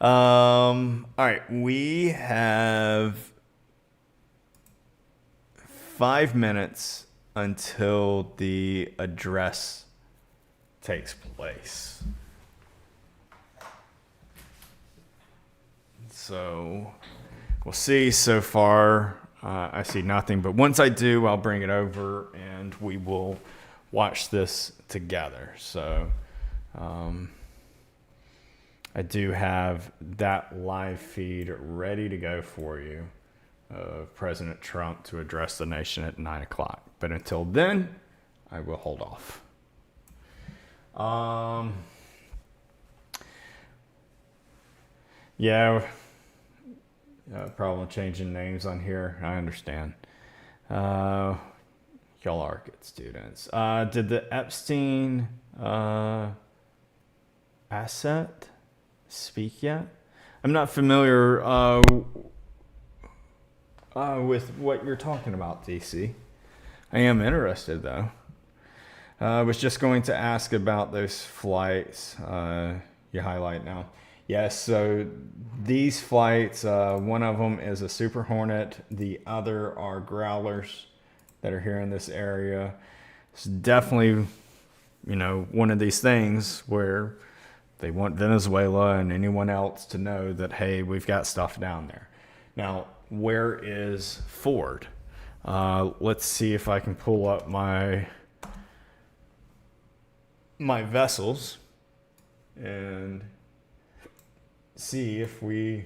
All right, we have 5 minutes until the address takes place. So we'll see. So far, I see nothing. But once I do, I'll bring it over and we will watch this together. So I do have that live feed ready to go for you of President Trump to address the nation at 9 o'clock. But until then, I will hold off. Yeah, problem changing names on here. I understand. Y'all are good students. Did the Epstein asset speak yet? I'm not familiar with what you're talking about, DC. I am interested, though. I was just going to ask about those flights you highlight now. Yes, so these flights, one of them is a Super Hornet. The other are Growlers that are here in this area. It's definitely, one of these things where they want Venezuela and anyone else to know that, hey, we've got stuff down there. Now, where is Ford? Let's see if I can pull up my vessels and see if we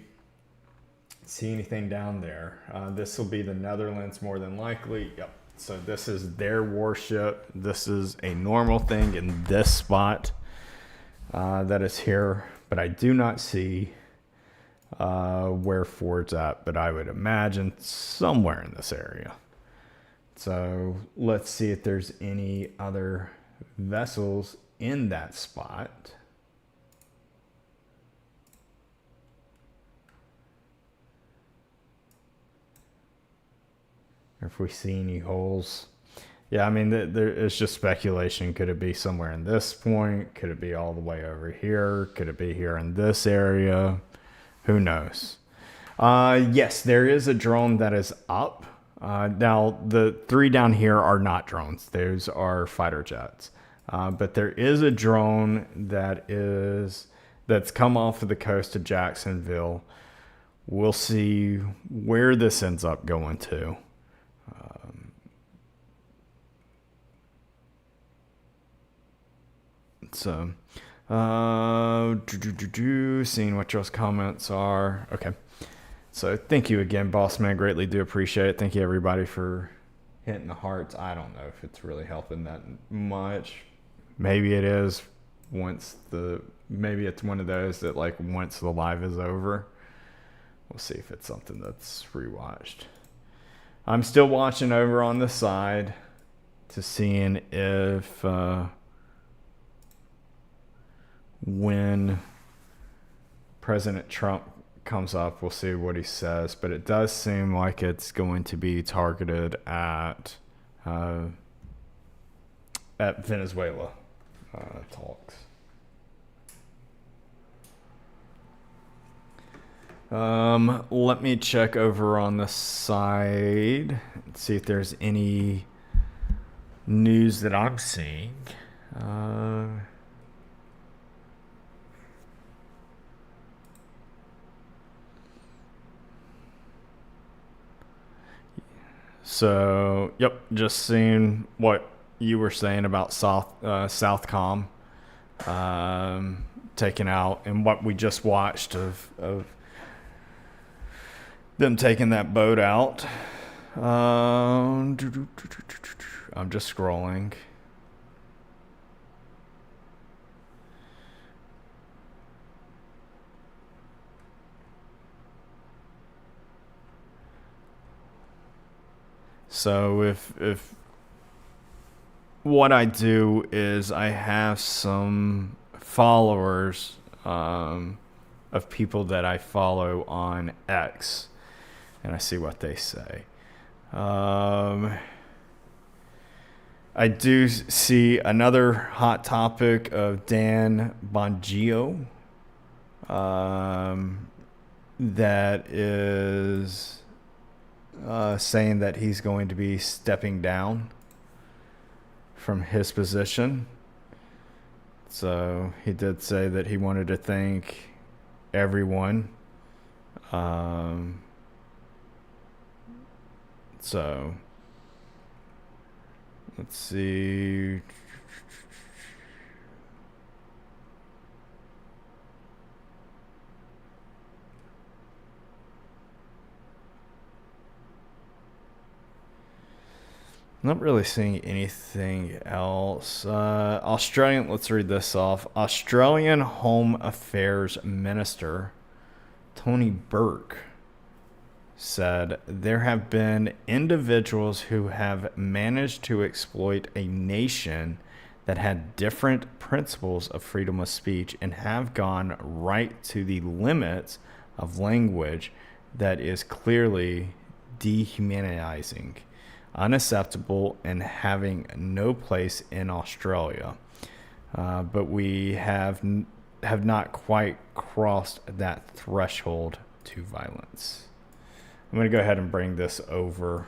see anything down there. This will be the Netherlands more than likely. Yep. So this is their warship. This is a normal thing in this spot that is here, but I do not see where Ford's at, but I would imagine somewhere in this area. So let's see if there's any other vessels in that spot. Or if we see any holes. Yeah, I mean, it's just speculation. Could it be somewhere in this point? Could it be all the way over here? Could it be here in this area? Who knows? Yes, there is a drone that is up. Now, the 3 down here are not drones. Those are fighter jets. But there is a drone that's come off of the coast of Jacksonville. We'll see where this ends up going to. So, seeing what y'all's comments are. Okay. So thank you again, boss man. Greatly do appreciate it. Thank you everybody for hitting the hearts. I don't know if it's really helping that much. Maybe it is maybe it's one of those that like once the live is over, we'll see if it's something that's rewatched. I'm still watching over on the side to seeing if, when President Trump comes up, we'll see what he says, but it does seem like it's going to be targeted at Venezuela talks. Let me check over on the side and see if there's any news that I'm seeing. So, yep, just seeing what you were saying about Southcom taking out, and what we just watched of them taking that boat out. I'm just scrolling. So if what I do is I have some followers of people that I follow on X, and I see what they say. I do see another hot topic of Dan Bongio that is saying that he's going to be stepping down from his position. So he did say that he wanted to thank everyone. So let's see. Not really seeing anything else. Australian, let's read this off. Australian Home Affairs Minister Tony Burke said there have been individuals who have managed to exploit a nation that had different principles of freedom of speech and have gone right to the limits of language that is clearly dehumanizing, unacceptable, and having no place in Australia. But we have not quite crossed that threshold to violence. I'm going to go ahead and bring this over,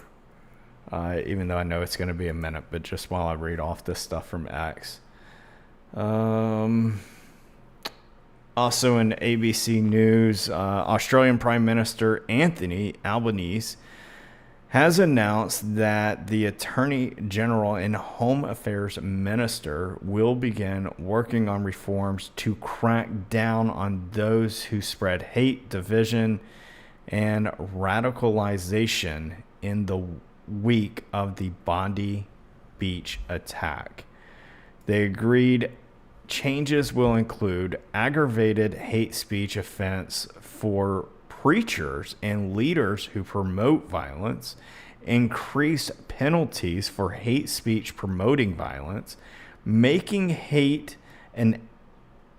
even though I know it's going to be a minute, but just while I read off this stuff from X. Also in ABC News, Australian Prime Minister Anthony Albanese has announced that the Attorney General and Home Affairs Minister will begin working on reforms to crack down on those who spread hate, division, and radicalization in the week of the Bondi Beach attack. They agreed changes will include aggravated hate speech offense for preachers and leaders who promote violence, increased penalties for hate speech promoting violence, making hate an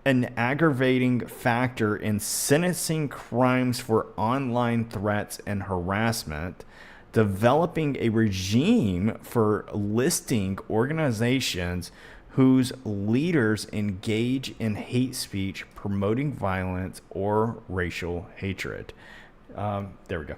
aggravating factor in sentencing crimes for online threats and harassment, developing a regime for listing organizations whose leaders engage in hate speech, promoting violence or racial hatred. There we go.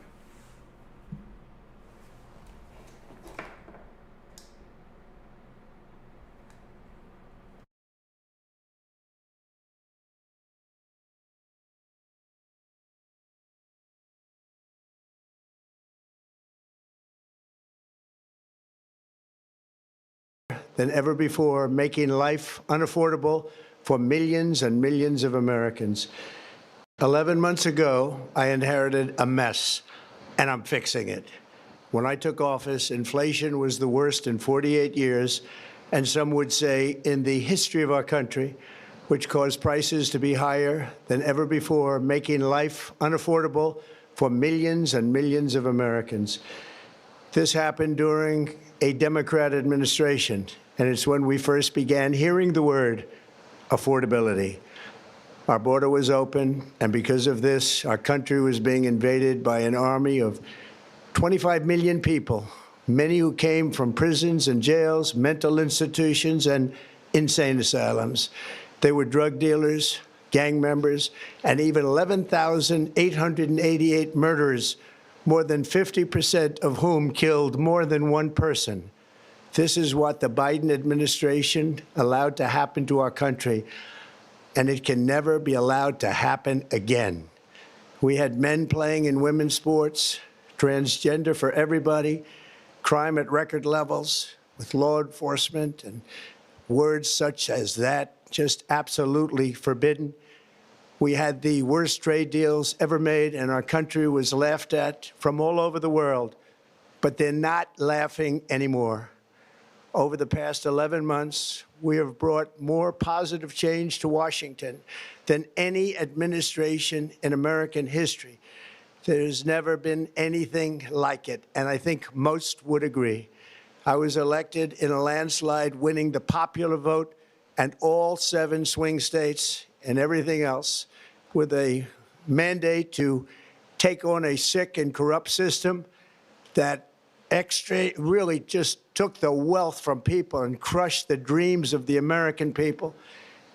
Than ever before, making life unaffordable for millions and millions of Americans. 11 months ago, I inherited a mess, and I'm fixing it. When I took office, inflation was the worst in 48 years, and some would say in the history of our country, which caused prices to be higher than ever before, making life unaffordable for millions and millions of Americans. This happened during a Democrat administration, and it's when we first began hearing the word affordability. Our border was open, and because of this, our country was being invaded by an army of 25 million people, many who came from prisons and jails, mental institutions, and insane asylums. They were drug dealers, gang members, and even 11,888 murderers, more than 50% of whom killed more than one person. This is what the Biden administration allowed to happen to our country, and it can never be allowed to happen again. We had men playing in women's sports, transgender for everybody, crime at record levels with law enforcement, and words such as that just absolutely forbidden. We had the worst trade deals ever made, and our country was laughed at from all over the world, but they're not laughing anymore. Over the past 11 months, we have brought more positive change to Washington than any administration in American history. There's never been anything like it, and I think most would agree. I was elected in a landslide, winning the popular vote and all 7 swing states and everything else, with a mandate to take on a sick and corrupt system that really just took the wealth from people and crushed the dreams of the American people.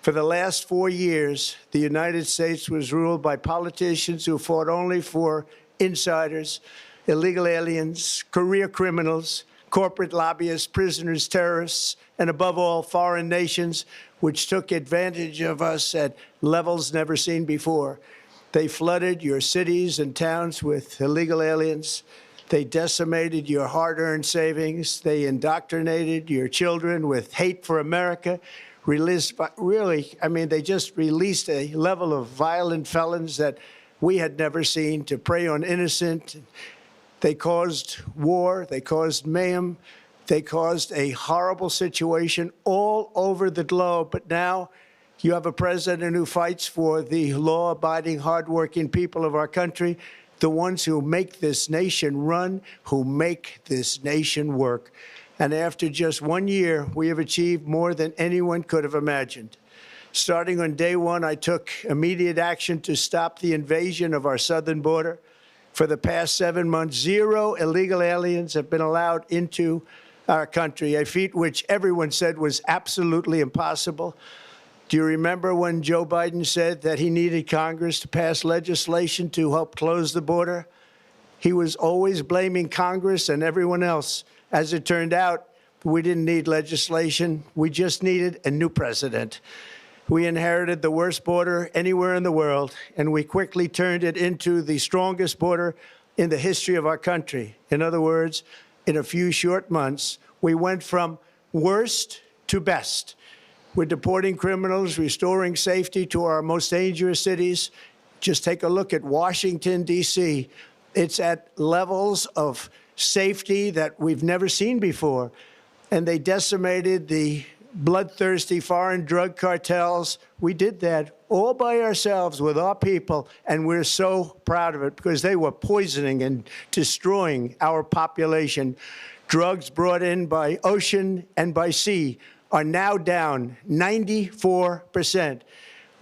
For the last 4 years, the United States was ruled by politicians who fought only for insiders, illegal aliens, career criminals, corporate lobbyists, prisoners, terrorists, and above all, foreign nations, which took advantage of us at levels never seen before. They flooded your cities and towns with illegal aliens. They decimated your hard-earned savings. They indoctrinated your children with hate for America. They just released a level of violent felons that we had never seen to prey on innocent. They caused war. They caused mayhem. They caused a horrible situation all over the globe. But now you have a president who fights for the law-abiding, hardworking people of our country, the ones who make this nation run, who make this nation work. And after just 1 year, we have achieved more than anyone could have imagined. Starting on day one, I took immediate action to stop the invasion of our southern border. For the past 7 months, 0 illegal aliens have been allowed into our country, a feat which everyone said was absolutely impossible. Do you remember when Joe Biden said that he needed Congress to pass legislation to help close the border? He was always blaming Congress and everyone else. As it turned out, we didn't need legislation. We just needed a new president. We inherited the worst border anywhere in the world, and we quickly turned it into the strongest border in the history of our country. In other words, in a few short months, we went from worst to best. We're deporting criminals, restoring safety to our most dangerous cities, Just take a look at Washington, D.C. It's at levels of safety that we've never seen before. And they decimated the bloodthirsty foreign drug cartels. We did that all by ourselves with our people, and we're so proud of it because they were poisoning and destroying our population. Drugs brought in by ocean and by sea are now down 94%.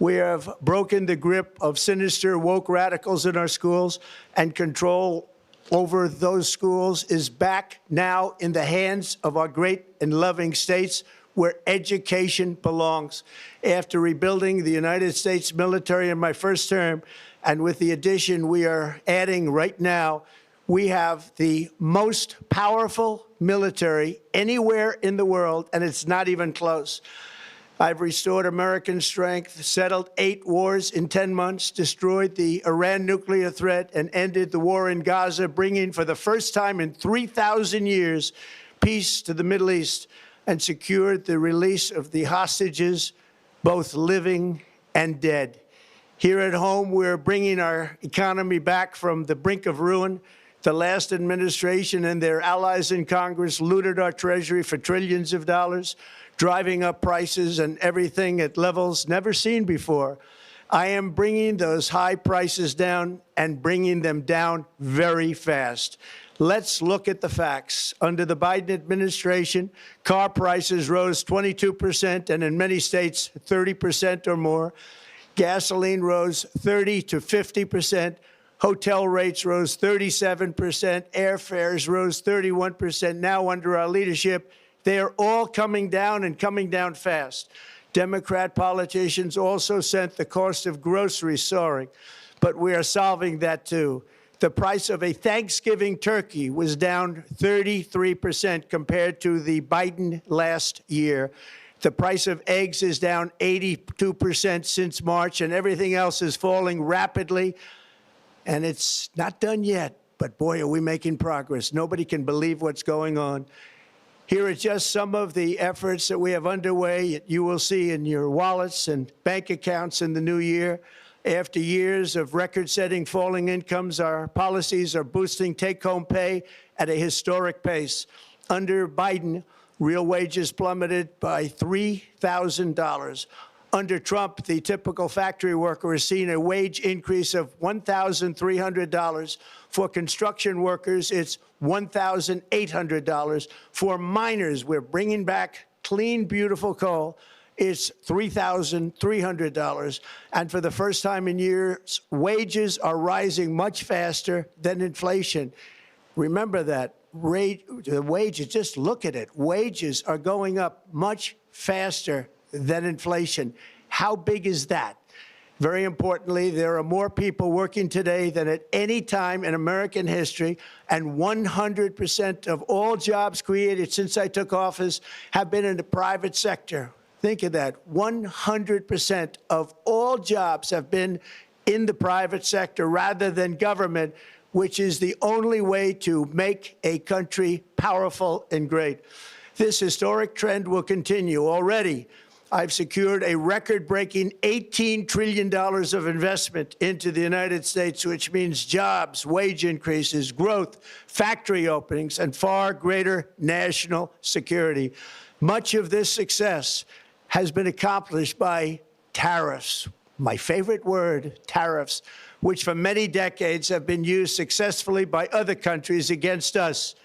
We have broken the grip of sinister woke radicals in our schools, and control over those schools is back now in the hands of our great and loving states where education belongs. After rebuilding the United States military in my first term, and with the addition we are adding right now, we have the most powerful military anywhere in the world, and it's not even close. I've restored American strength, settled 8 wars in 10 months, destroyed the Iran nuclear threat, and ended the war in Gaza, bringing for the first time in 3,000 years peace to the Middle East, and secured the release of the hostages, both living and dead. Here at home, we're bringing our economy back from the brink of ruin. The last administration and their allies in Congress looted our treasury for trillions of dollars, driving up prices and everything at levels never seen before. I am bringing those high prices down and bringing them down very fast. Let's look at the facts. Under the Biden administration, car prices rose 22%, and in many states, 30% or more. Gasoline rose 30 to 50%. Hotel rates rose 37%. Airfares rose 31%. Now, under our leadership, they are all coming down and coming down fast. Democrat politicians also sent the cost of groceries soaring, but we are solving that too. The price of a Thanksgiving turkey was down 33% compared to the Biden last year. The price of eggs is down 82% since March, and everything else is falling rapidly. And it's not done yet, but boy, are we making progress. Nobody can believe what's going on. Here are just some of the efforts that we have underway. You will see in your wallets and bank accounts in the new year. After years of record-setting falling incomes, our policies are boosting take-home pay at a historic pace. Under Biden, real wages plummeted by $3,000. Under Trump, the typical factory worker has seen a wage increase of $1,300. For construction workers, it's $1,800. For miners, we're bringing back clean, beautiful coal. It's $3,300. And for the first time in years, wages are rising much faster than inflation. Remember that. The wages, just look at it. Wages are going up much faster than inflation. How big is that? Very importantly, there are more people working today than at any time in American history, and 100% of all jobs created since I took office have been in the private sector. Think of that. 100% of all jobs have been in the private sector rather than government, which is the only way to make a country powerful and great. This historic trend will continue. Already, I've secured a record-breaking $18 trillion of investment into the United States, which means jobs, wage increases, growth, factory openings, and far greater national security. Much of this success has been accomplished by tariffs. My favorite word, tariffs, which for many decades have been used successfully by other countries against us,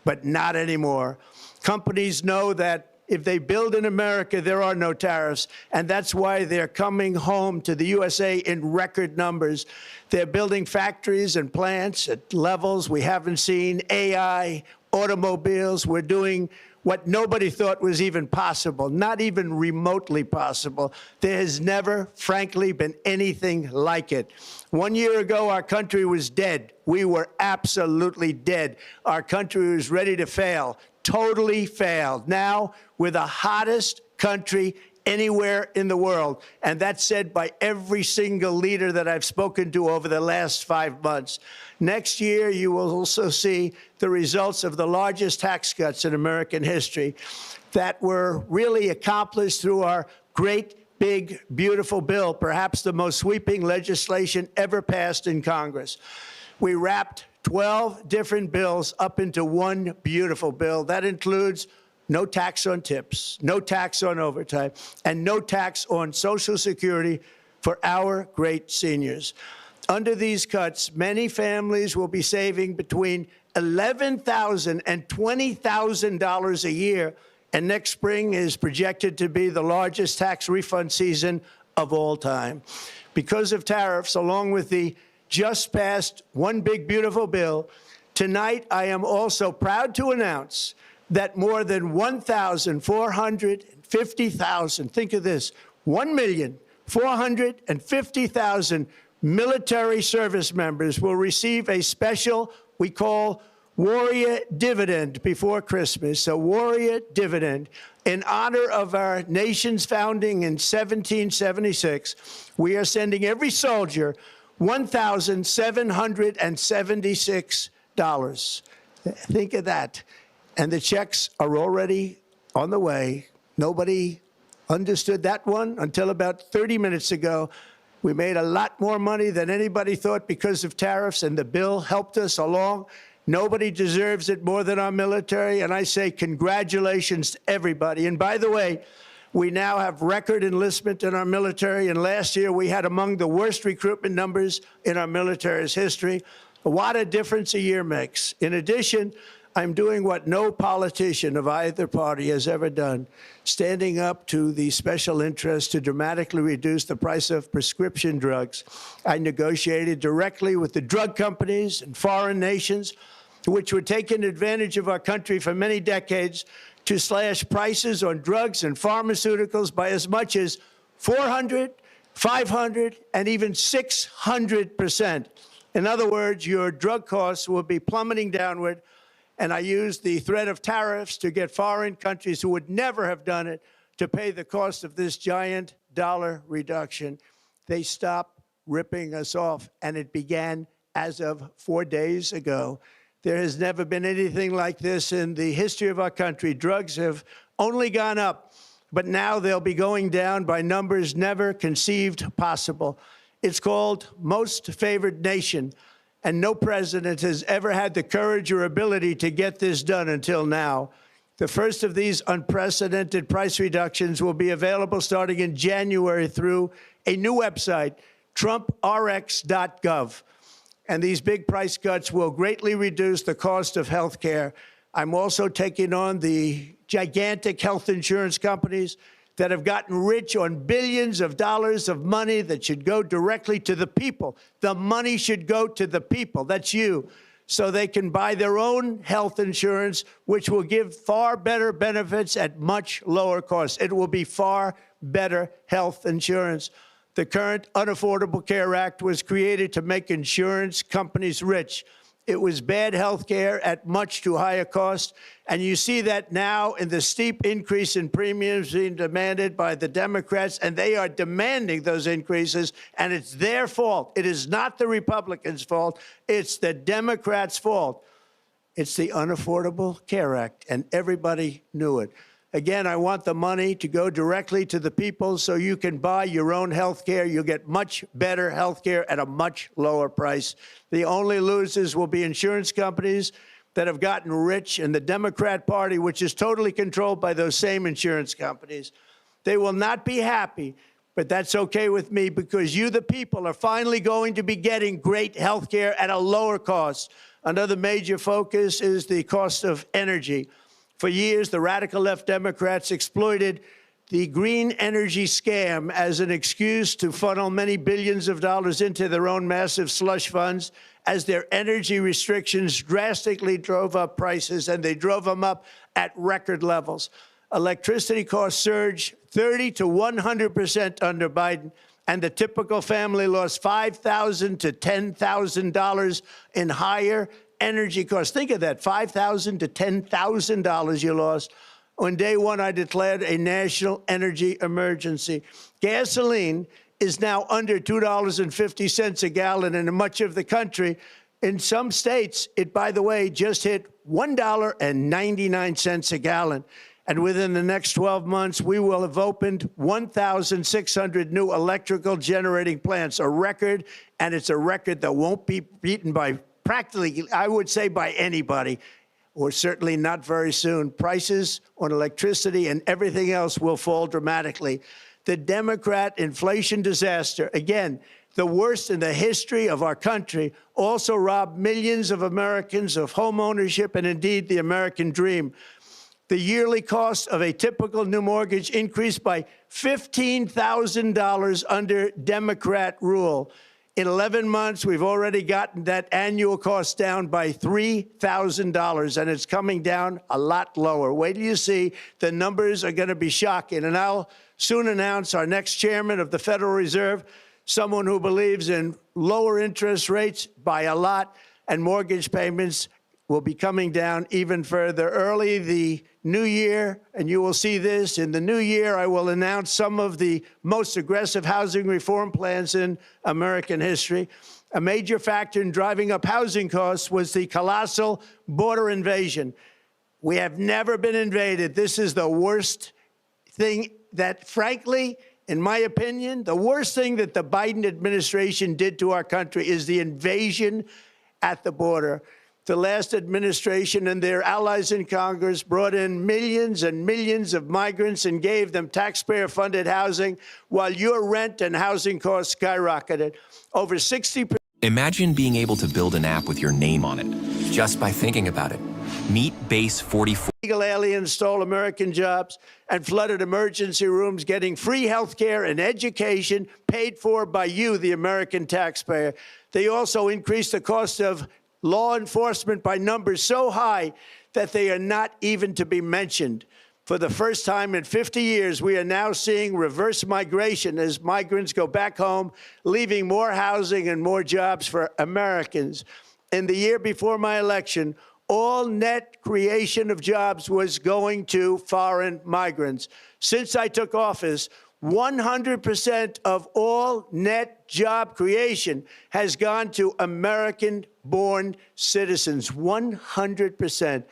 but not anymore. Companies know that if they build in America, there are no tariffs, and that's why they're coming home to the USA in record numbers. They're building factories and plants at levels we haven't seen, AI, automobiles. We're doing what nobody thought was even possible, not even remotely possible. There has never, frankly, been anything like it. 1 year ago, our country was dead. We were absolutely dead. Our country was ready to fail. Totally failed. Now, we're the hottest country anywhere in the world, and that's said by every single leader that I've spoken to over the last 5 months. Next year, you will also see the results of the largest tax cuts in American history that were really accomplished through our great big, beautiful bill, perhaps the most sweeping legislation ever passed in Congress. We wrapped 12 different bills up into one beautiful bill. That includes no tax on tips, no tax on overtime, and no tax on Social Security for our great seniors. Under these cuts, many families will be saving between $11,000 and $20,000 a year, and next spring is projected to be the largest tax refund season of all time. Because of tariffs, along with the just passed One Big Beautiful Bill, tonight I am also proud to announce that more than 1,450,000, think of this, 1,450,000 military service members will receive a special, we call Warrior Dividend before Christmas, a Warrior Dividend. In honor of our nation's founding in 1776, we are sending every soldier $1,776. Think of that. And the checks are already on the way. Nobody understood that one until about 30 minutes ago. We made a lot more money than anybody thought because of tariffs, and the bill helped us along. Nobody deserves it more than our military, and I say congratulations to everybody. And by the way, we now have record enlistment in our military, and last year we had among the worst recruitment numbers in our military's history. What a difference a year makes. In addition, I'm doing what no politician of either party has ever done, standing up to the special interests to dramatically reduce the price of prescription drugs. I negotiated directly with the drug companies and foreign nations, which were taking advantage of our country for many decades, to slash prices on drugs and pharmaceuticals by as much as 400, 500, and even 600%. In other words, your drug costs will be plummeting downward. And I used the threat of tariffs to get foreign countries who would never have done it to pay the cost of this giant dollar reduction. They stopped ripping us off, and it began as of 4 days ago. There has never been anything like this in the history of our country. Drugs have only gone up, but now they'll be going down by numbers never conceived possible. It's called Most Favored Nation. And no president has ever had the courage or ability to get this done until now. The first of these unprecedented price reductions will be available starting in January through a new website, TrumpRx.gov. And these big price cuts will greatly reduce the cost of health care. I'm also taking on the gigantic health insurance companies that have gotten rich on billions of dollars of money that should go directly to the people. The money should go to the people, that's you, so they can buy their own health insurance, which will give far better benefits at much lower costs. It will be far better health insurance. The current Unaffordable Care Act was created to make insurance companies rich. It was bad health care at much too high a cost. And you see that now in the steep increase in premiums being demanded by the Democrats, and they are demanding those increases, and it's their fault. It is not the Republicans' fault. It's the Democrats' fault. It's the Unaffordable Care Act, and everybody knew it. Again, I want the money to go directly to the people so you can buy your own health care. You'll get much better health care at a much lower price. The only losers will be insurance companies that have gotten rich, and the Democrat Party, which is totally controlled by those same insurance companies. They will not be happy, but that's okay with me, because you, the people, are finally going to be getting great health care at a lower cost. Another major focus is the cost of energy. For years, the radical left Democrats exploited the green energy scam as an excuse to funnel many billions of dollars into their own massive slush funds, as their energy restrictions drastically drove up prices, and they drove them up at record levels. Electricity costs surged 30 to 100% under Biden, and the typical family lost $5,000 to $10,000 in higher energy costs. Think of that, $5,000 to $10,000 you lost. On day one, I declared a national energy emergency. Gasoline is now under $2.50 a gallon in much of the country. In some states, it, by the way, just hit $1.99 a gallon. And within the next 12 months, we will have opened 1,600 new electrical generating plants, a record, and it's a record that won't be beaten by practically, I would say, by anybody, or certainly not very soon. Prices on electricity and everything else will fall dramatically. The Democrat inflation disaster, again, the worst in the history of our country, also robbed millions of Americans of home ownership and indeed the American dream. The yearly cost of a typical new mortgage increased by $15,000 under Democrat rule. In 11 months, we've already gotten that annual cost down by $3,000, and it's coming down a lot lower. Wait till you see. The numbers are going to be shocking. And I'll soon announce our next chairman of the Federal Reserve, someone who believes in lower interest rates by a lot, and mortgage payments will be coming down even further. Early the new year, and you will see this, in the new year, I will announce some of the most aggressive housing reform plans in American history. A major factor in driving up housing costs was the colossal border invasion. We have never been invaded. This is the worst thing that, frankly, in my opinion, the worst thing that the Biden administration did to our country is the invasion at the border. The last administration and their allies in Congress brought in millions and millions of migrants and gave them taxpayer-funded housing while your rent and housing costs skyrocketed. Over 60%. Imagine being able to build an app with your name on it, just by thinking about it. Meet Base 44. Illegal aliens stole American jobs and flooded emergency rooms, getting free health care and education paid for by you, the American taxpayer. They also increased the cost of law enforcement by numbers so high that they are not even to be mentioned. For the first time in 50 years, we are now seeing reverse migration as migrants go back home, leaving more housing and more jobs for Americans. In the year before my election, all net creation of jobs was going to foreign migrants. Since I took office, 100% of all net job creation has gone to American-born citizens, 100%.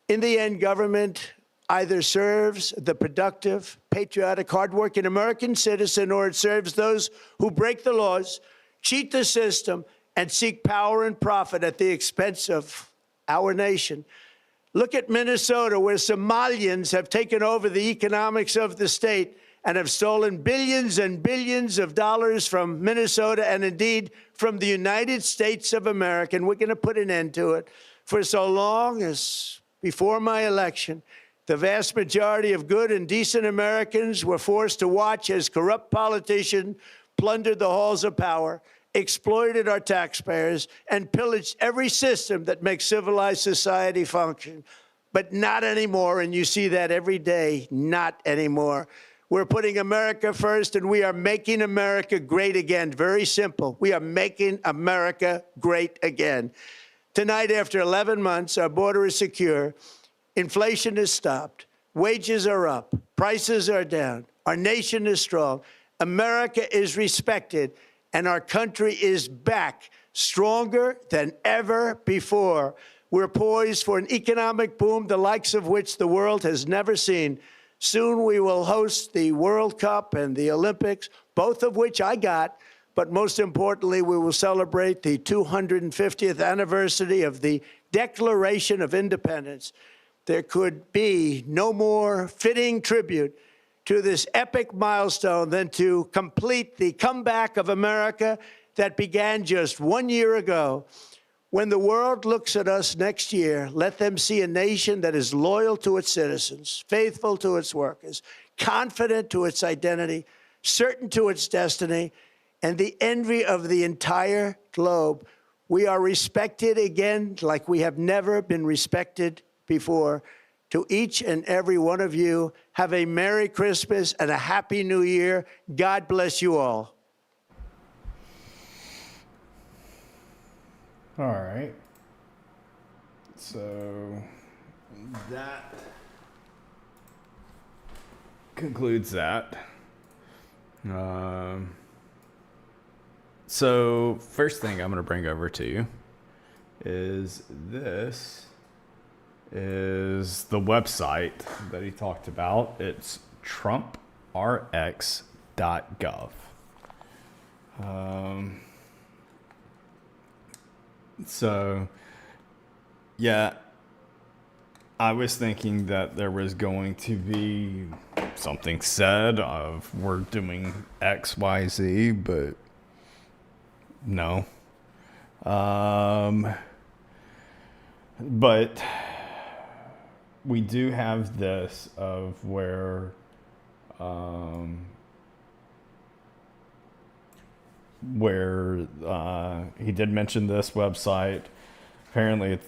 In the end, government either serves the productive, patriotic, hardworking American citizen, or it serves those who break the laws, cheat the system, and seek power and profit at the expense of our nation. Look at Minnesota, where Somalians have taken over the economics of the state and have stolen billions and billions of dollars from Minnesota and indeed from the United States of America. And we're going to put an end to it. For so long as before my election, the vast majority of good and decent Americans were forced to watch as corrupt politicians plundered the halls of power, exploited our taxpayers, and pillaged every system that makes civilized society function. But not anymore, and you see that every day, not anymore. We're putting America first, and we are making America great again. Very simple. We are making America great again. Tonight, after 11 months, our border is secure. Inflation has stopped. Wages are up. Prices are down. Our nation is strong. America is respected, and our country is back, stronger than ever before. We're poised for an economic boom, the likes of which the world has never seen. Soon we will host the World Cup and the Olympics, both of which I got. But most importantly, we will celebrate the 250th anniversary of the Declaration of Independence. There could be no more fitting tribute to this epic milestone than to complete the comeback of America that began just 1 year ago. When the world looks at us next year, let them see a nation that is loyal to its citizens, faithful to its workers, confident to its identity, certain to its destiny, and the envy of the entire globe. We are respected again like we have never been respected before. To each and every one of you, have a Merry Christmas and a Happy New Year. God bless you all. All right. So that concludes that. So first thing I'm going to bring over to you is this. is the website that he talked about. It's trumprx.gov. So, yeah, I was thinking that there was going to be something said of we're doing X, Y, Z, but no. But we do have this of where he did mention this website. Apparently, it's,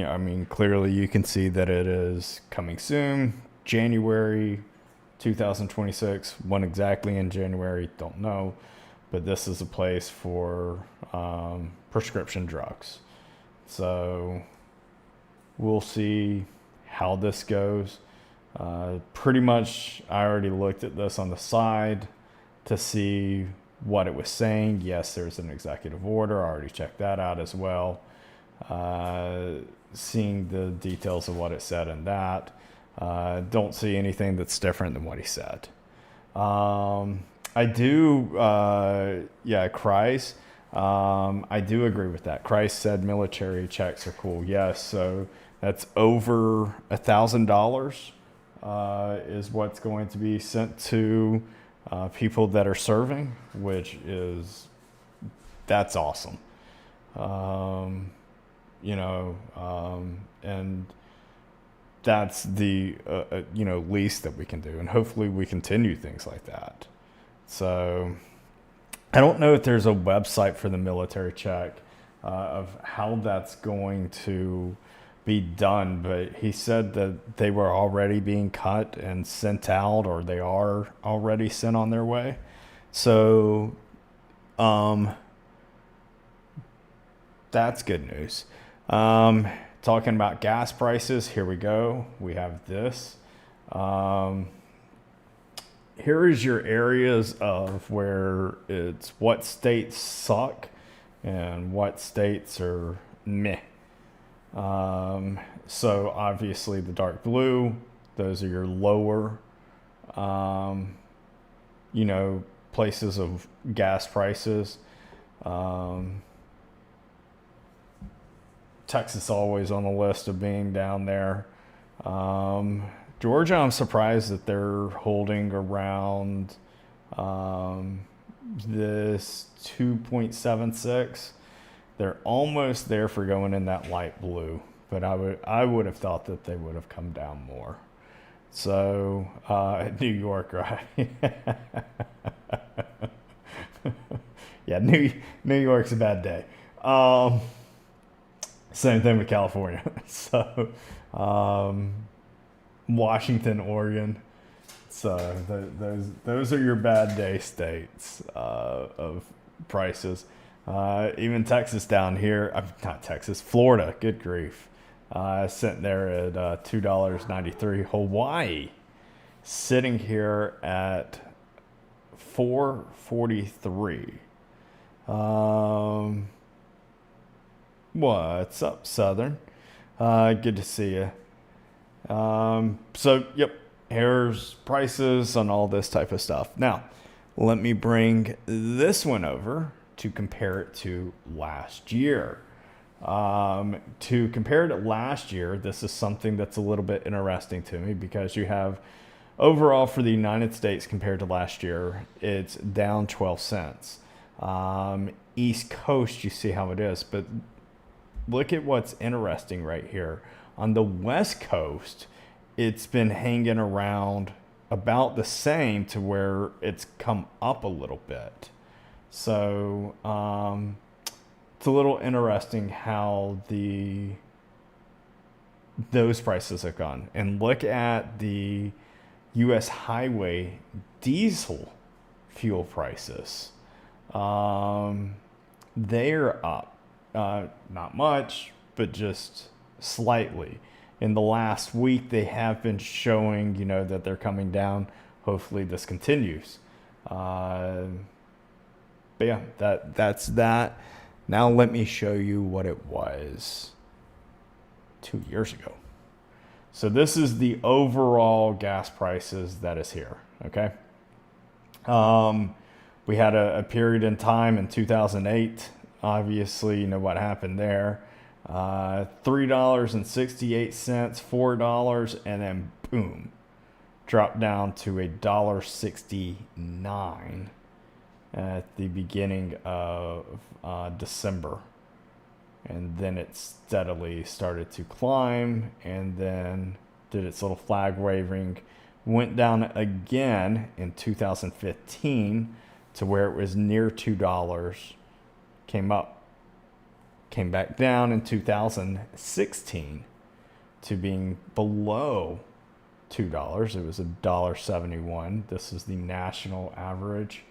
I mean, clearly you can see that it is coming soon, January 2026. When exactly in January, don't know. But this is a place for prescription drugs. So we'll see how this goes. Pretty much, I already looked at this on the side to see what it was saying. Yes, there's an executive order. I already checked that out as well. Seeing the details of what it said in that. Don't see anything that's different than what he said. I do, Christ. I do agree with that. Christ said military checks are cool. Yes, so that's over $1,000 is what's going to be sent to people that are serving, that's awesome. And that's the least that we can do, and hopefully we continue things like that. So I don't know if there's a website for the military check of how that's going to be done, but he said that they were already being cut and sent out, or they are already sent on their way. So that's good news. Talking about gas prices, here we go. We have this. Here is your areas of where it's what states suck and what states are meh. So obviously the dark blue, those are your lower, places of gas prices. Texas always on the list of being down there. Georgia, I'm surprised that they're holding around this 2.76. They're almost there for going in that light blue, but I would have thought that they would have come down more. So New York, right? Yeah, New York's a bad day. Same thing with California. So Washington, Oregon. So those are your bad day states of prices. Even Texas down here, not Texas, Florida, good grief. Sitting there at $2.93. Hawaii sitting here at $4.43. What's up, Southern? Good to see you. So, yep, here's prices on all this type of stuff. Now, let me bring this one over to compare it to last year. To compare it to last year, this is something that's a little bit interesting to me because you have overall for the United States compared to last year, it's down 12 cents. East Coast, you see how it is, but look at what's interesting right here. On the West Coast, it's been hanging around about the same to where it's come up a little bit. So it's a little interesting how those prices have gone. And look at the U.S. highway diesel fuel prices. They're up. Not much, but just slightly. In the last week, they have been showing, that they're coming down. Hopefully this continues. But yeah, that's that. Now let me show you what it was 2 years ago. So this is the overall gas prices that is here, okay? We had a period in time in 2008. Obviously, you know what happened there. $3.68, $4, and then boom, dropped down to $1.69 at the beginning of December. And then it steadily started to climb and then did its little flag waving, went down again in 2015 to where it was near $2, came back down in 2016 to being below $2. It was $1.71. This is the national average.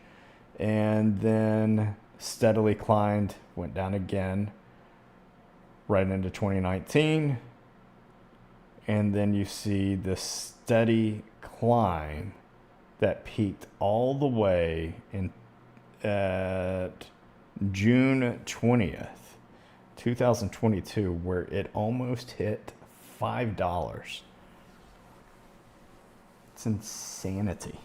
And then steadily climbed, went down again right into 2019. And then you see the steady climb that peaked all the way in at June 20th, 2022, where it almost hit $5. It's insanity.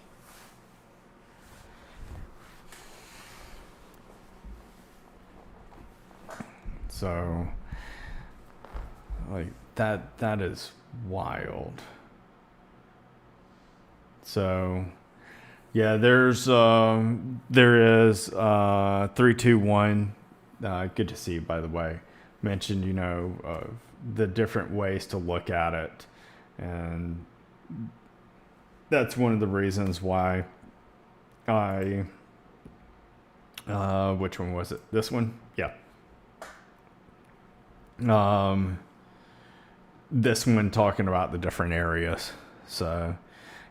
So, like, that is wild. So, yeah, there is 321. Good to see you, by the way. Mentioned, you know, the different ways to look at it, and that's one of the reasons why I. Which one was it? This one? Yeah. This one talking about the different areas. So,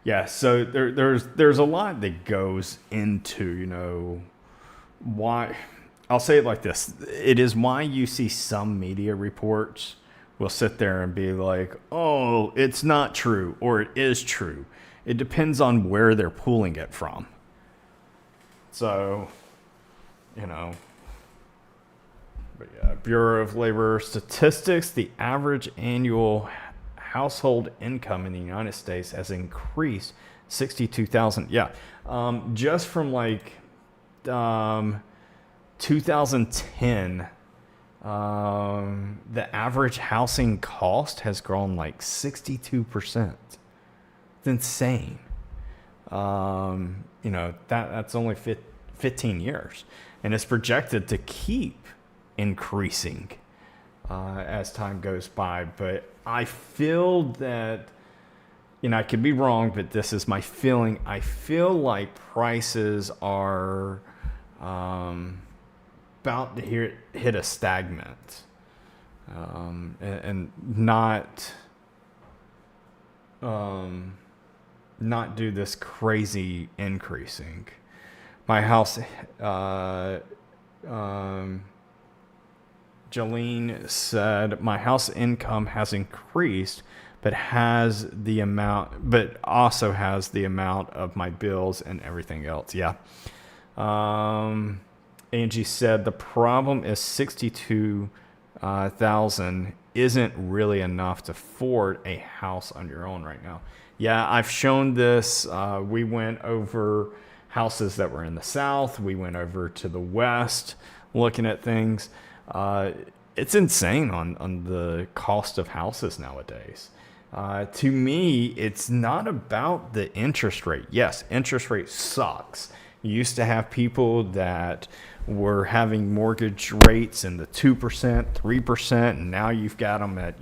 yeah. So there's a lot that goes into, you know, why. I'll say it like this. It is why you see some media reports will sit there and be like, oh, it's not true, or it is true. It depends on where they're pulling it from. So, you know, but yeah, Bureau of Labor Statistics, the average annual household income in the United States has increased 62,000. Yeah. Just from like, 2010, the average housing cost has grown like 62%. It's insane. You know, that's only 15 years, and it's projected to keep increasing as time goes by. But I feel that, you know, I could be wrong, but this is my feeling. I feel like prices are about to hit a stagnant, and not do this crazy increasing. My house, Jolene said, my house income has increased, but also has the amount of my bills and everything else. Yeah. Angie said the problem is 62,000 isn't really enough to afford a house on your own right now. Yeah, I've shown this. We went over houses that were in the South. We went over to the West looking at things. It's insane on the cost of houses nowadays. To me, it's not about the interest rate. Yes, interest rate sucks. You used to have people that were having mortgage rates in the 2%, 3%, and now you've got them at,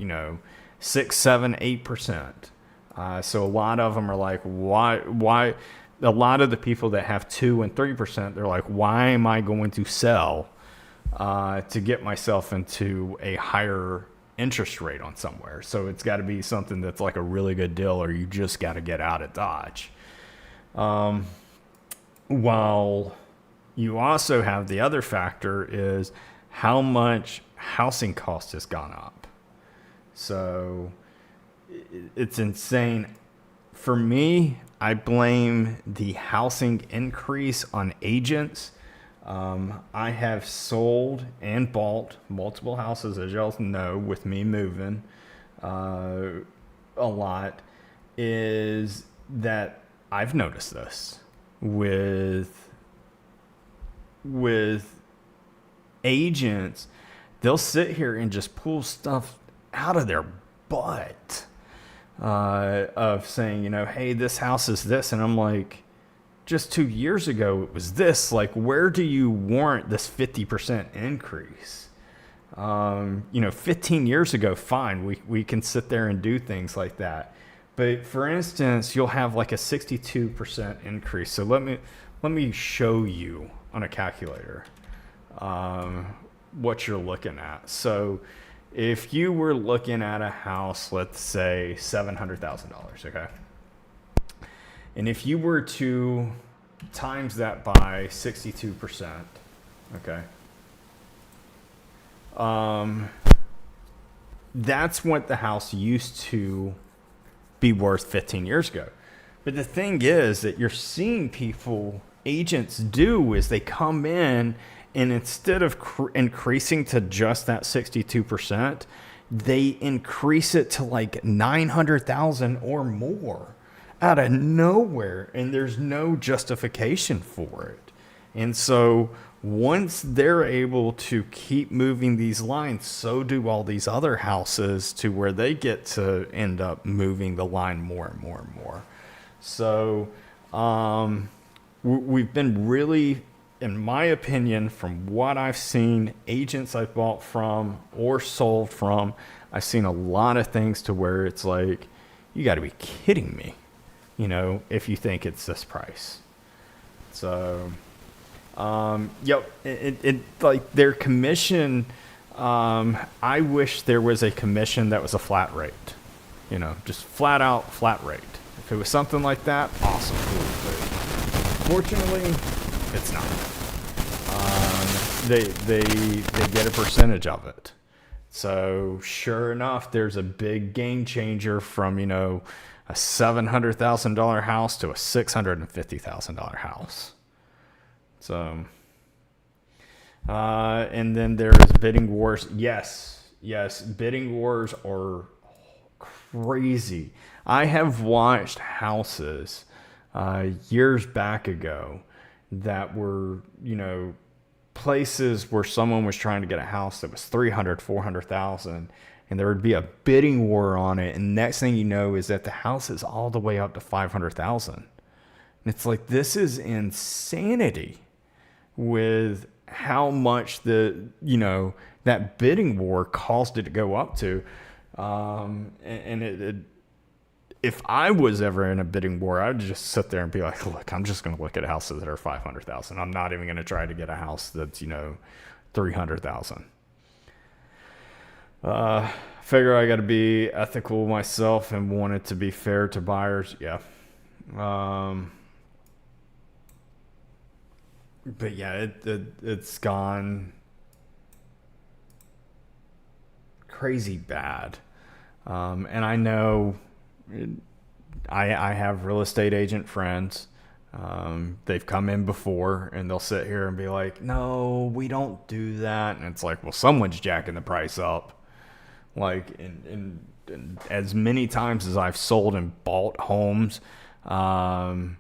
6, 7, 8%. So a lot of them are like, why? A lot of the people that have 2 and 3%, they're like, why am I going to sell to get myself into a higher interest rate on somewhere? So it's got to be something that's like a really good deal, or you just got to get out of Dodge. While you also have the other factor is how much housing cost has gone up. So it's insane. For me, I blame the housing increase on agents. I have sold and bought multiple houses, as y'all know, with me moving. a lot is that I've noticed this with agents. They'll sit here and just pull stuff out of their butt of saying, hey, this house is this. And I'm like, just 2 years ago, it was this. Like, where do you warrant this 50% increase? 15 years ago, fine, we can sit there and do things like that. But for instance, you'll have like a 62% increase. So let me show you on a calculator what you're looking at. So if you were looking at a house, let's say $700,000, okay? And if you were to times that by 62%, okay? That's what the house used to be worth 15 years ago. But the thing is that you're seeing agents do is they come in and instead of increasing to just that 62%, they increase it to like 900,000 or more out of nowhere. And there's no justification for it. And so once they're able to keep moving these lines, so do all these other houses to where they get to end up moving the line more and more and more. So we've been really, in my opinion, from what I've seen, agents I've bought from or sold from, I've seen a lot of things to where it's like, you got to be kidding me, if you think it's this price. So, it like their commission, I wish there was a commission that was a flat rate, just flat out flat rate. If it was something like that, awesome, cool. But fortunately, it's not. They get a percentage of it. So sure enough, there's a big game changer from, a $700,000 house to a $650,000 house. So, and then there's bidding wars. Yes, bidding wars are crazy. I have watched houses years back ago that were, places where someone was trying to get a house that was 300, 400,000, and there would be a bidding war on it. And next thing you know is that the house is all the way up to 500,000. And it's like, this is insanity with how much that bidding war caused it to go up to. If I was ever in a bidding war, I'd just sit there and be like, look, I'm just going to look at houses that are 500,000. I'm not even going to try to get a house that's, 300,000. Figure I got to be ethical myself and want it to be fair to buyers. Yeah. But yeah, it's gone crazy bad. And I know I have real estate agent friends. They've come in before and they'll sit here and be like, no, we don't do that. And it's like, well, someone's jacking the price up. Like, and as many times as I've sold and bought homes, and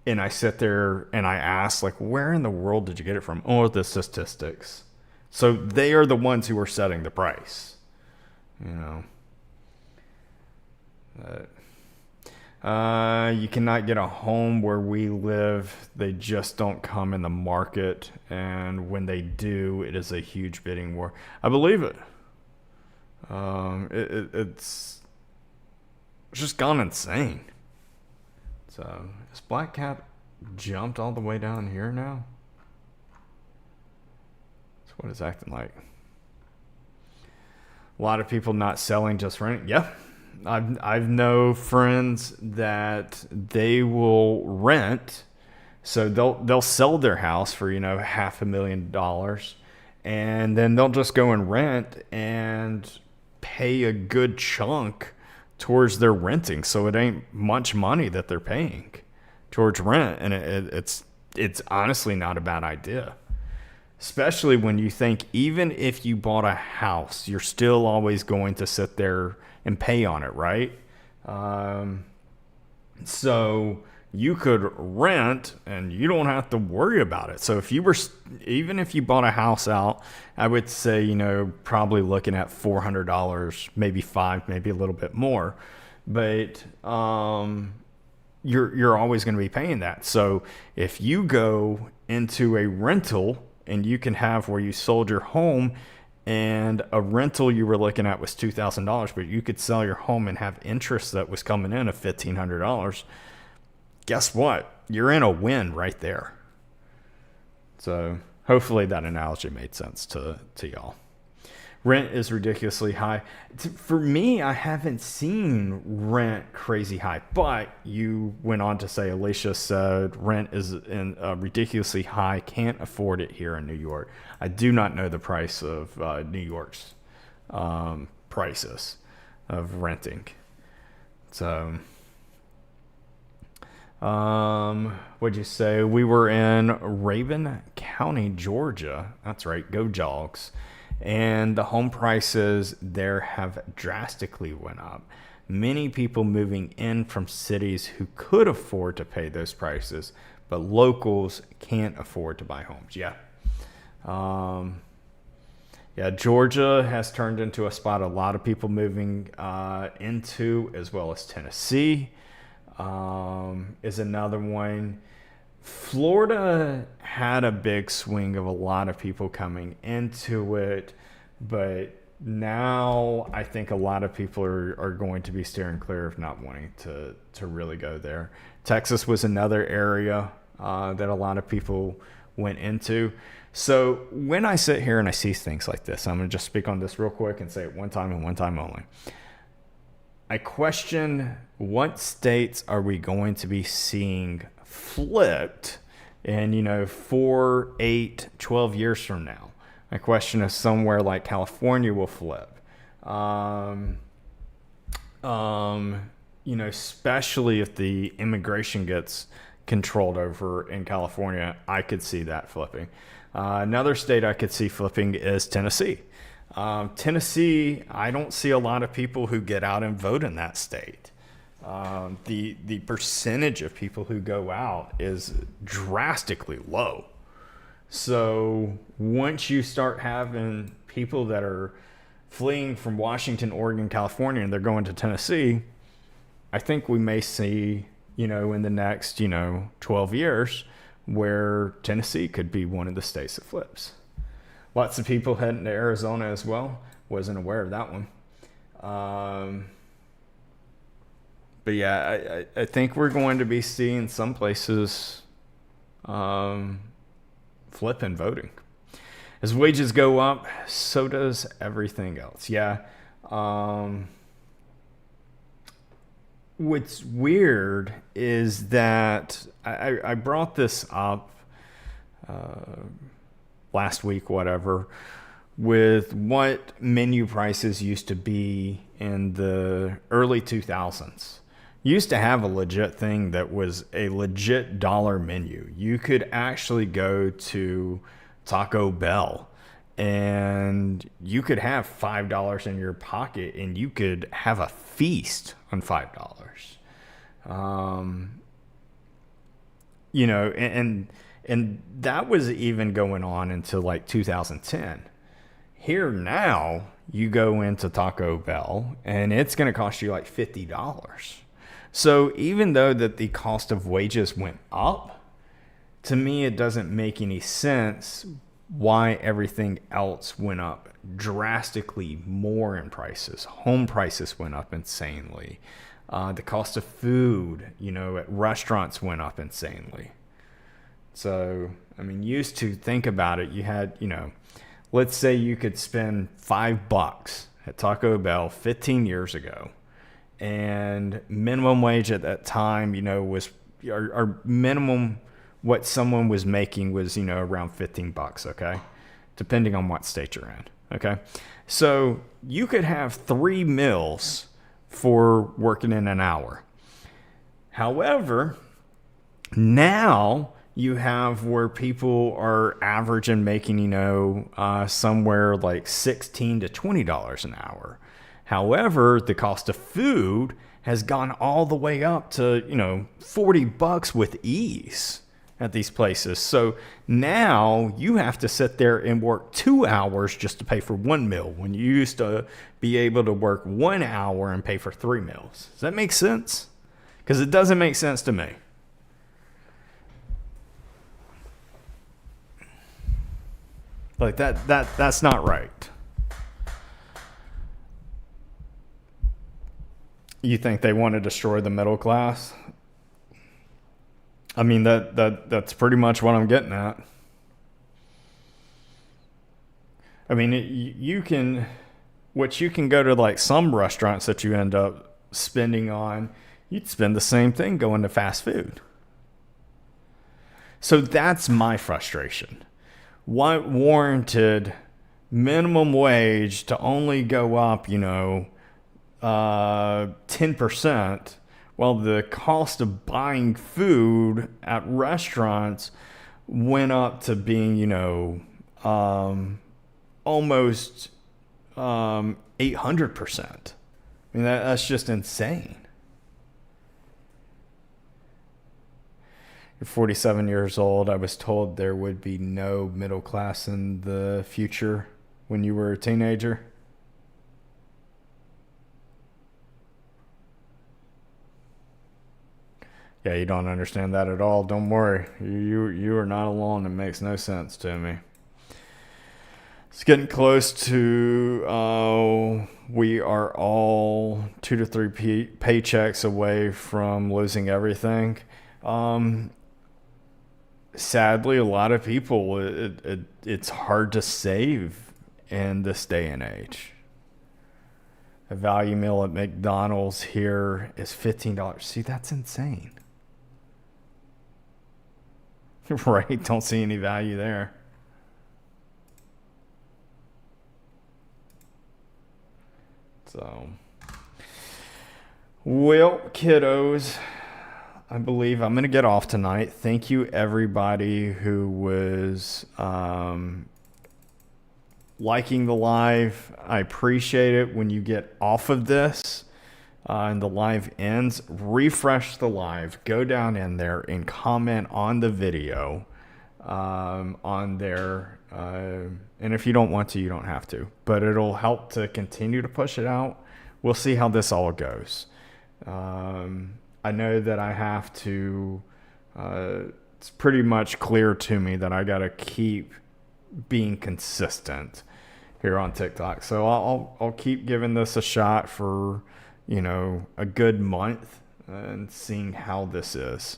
I sit there and I ask, like, where in the world did you get it from? Oh, the statistics. So they are the ones who are setting the price, You cannot get a home where we live. They just don't come in the market. And when they do, it is a huge bidding war. I believe it. It's just gone insane. So, is Black Cat jumped all the way down here now? That's what it's acting like. A lot of people not selling, just renting. Yeah. I've know friends that they will rent, so they'll sell their house for $500,000, and then they'll just go and rent and pay a good chunk towards their renting. So it ain't much money that they're paying towards rent, and it's honestly not a bad idea. Especially when you think even if you bought a house, you're still always going to sit there and pay on it, right? So you could rent and you don't have to worry about it. So even if you bought a house out, I would say, probably looking at $400, maybe $500, maybe a little bit more. But you're always going to be paying that. So if you go into a rental and you can have where you sold your home and a rental you were looking at was $2,000, but you could sell your home and have interest that was coming in of $1,500. Guess what? You're in a win right there. So hopefully that analogy made sense to y'all. Rent is ridiculously high. For me, I haven't seen rent crazy high, but you went on to say, Alicia said rent is ridiculously high, can't afford it here in New York. I do not know the price of New York's prices of renting. So, what'd you say? We were in Raven County, Georgia. That's right, go Jogs. And the home prices there have drastically went up. Many people moving in from cities who could afford to pay those prices, but locals can't afford to buy homes. Yeah. Georgia has turned into a spot a lot of people moving into, as well as Tennessee is another one. Florida had a big swing of a lot of people coming into it, but now I think a lot of people are going to be steering clear of not wanting to really go there. Texas was another area that a lot of people went into. So when I sit here and I see things like this, I'm going to just speak on this real quick and say it one time and one time only. I question, what states are we going to be seeing flipped in 4, 8, 12 years from now? My question is somewhere like California will flip. Especially if the immigration gets controlled over in California, I could see that flipping. Another state I could see flipping is Tennessee. Tennessee, I don't see a lot of people who get out and vote in that state. The percentage of people who go out is drastically low. So once you start having people that are fleeing from Washington, Oregon, California, and they're going to Tennessee, I think we may see, in the next, 12 years where Tennessee could be one of the states that flips. Lots of people heading to Arizona as well. Wasn't aware of that one. But yeah, I think we're going to be seeing some places flip in voting. As wages go up, so does everything else. Yeah. What's weird is that I brought this up last week, whatever, with what menu prices used to be in the early 2000s. You used to have a legit thing that was a legit dollar menu. You could actually go to Taco Bell and you could have $5 in your pocket and you could have a feast on $5. And that was even going on until like 2010. Here now, you go into Taco Bell and it's going to cost you like $50. So even though that the cost of wages went up, to me it doesn't make any sense why everything else went up drastically more in prices. Home prices went up insanely. The cost of food, at restaurants went up insanely. So, used to think about it, you had, let's say you could spend $5 at Taco Bell 15 years ago. And minimum wage at that time, was our minimum, what someone was making was, around $15, okay? Depending on what state you're in, okay? So you could have 3 meals for working in an hour. However, now you have where people are averaging making, somewhere like $16 to $20 an hour. However, the cost of food has gone all the way up to, $40 with ease at these places. So now you have to sit there and work 2 hours just to pay for one meal when you used to be able to work 1 hour and pay for 3 meals. Does that make sense? Because it doesn't make sense to me. Like that's not right. You think they want to destroy the middle class? I mean, that's pretty much what I'm getting at. I mean, you can go to like some restaurants that you end up spending on, you'd spend the same thing going to fast food. So that's my frustration. What warranted minimum wage to only go up, 10%, while the cost of buying food at restaurants went up to being, almost 800%. I mean, that's just insane. You're 47 years old. I was told there would be no middle class in the future when you were a teenager. Yeah, you don't understand that at all. Don't worry. You are not alone. It makes no sense to me. It's getting close to, we are all 2 to 3 paychecks away from losing everything. Sadly, a lot of people, it's hard to save in this day and age. A value meal at McDonald's here is $15. See, that's insane. Right? Don't see any value there. So, well, kiddos, I believe I'm going to get off tonight. Thank you, everybody who was liking the live. I appreciate it. When you get off of this and the live ends, refresh the live. Go down in there and comment on the video on there. And if you don't want to, you don't have to. But it'll help to continue to push it out. We'll see how this all goes. I know that I have to, it's pretty much clear to me that I got to keep being consistent here on TikTok. So I'll keep giving this a shot for, a good month and seeing how this is.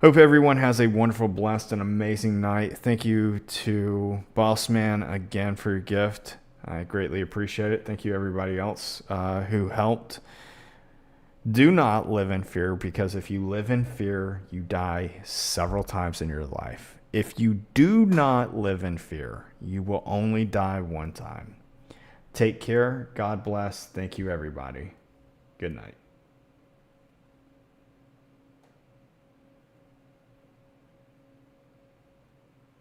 Hope everyone has a wonderful, blessed, and amazing night. Thank you to Bossman again for your gift. I greatly appreciate it. Thank you everybody else who helped. Do not live in fear, because if you live in fear, you die several times in your life. If you do not live in fear, you will only die one time. Take care. God bless. Thank you, everybody. Good night.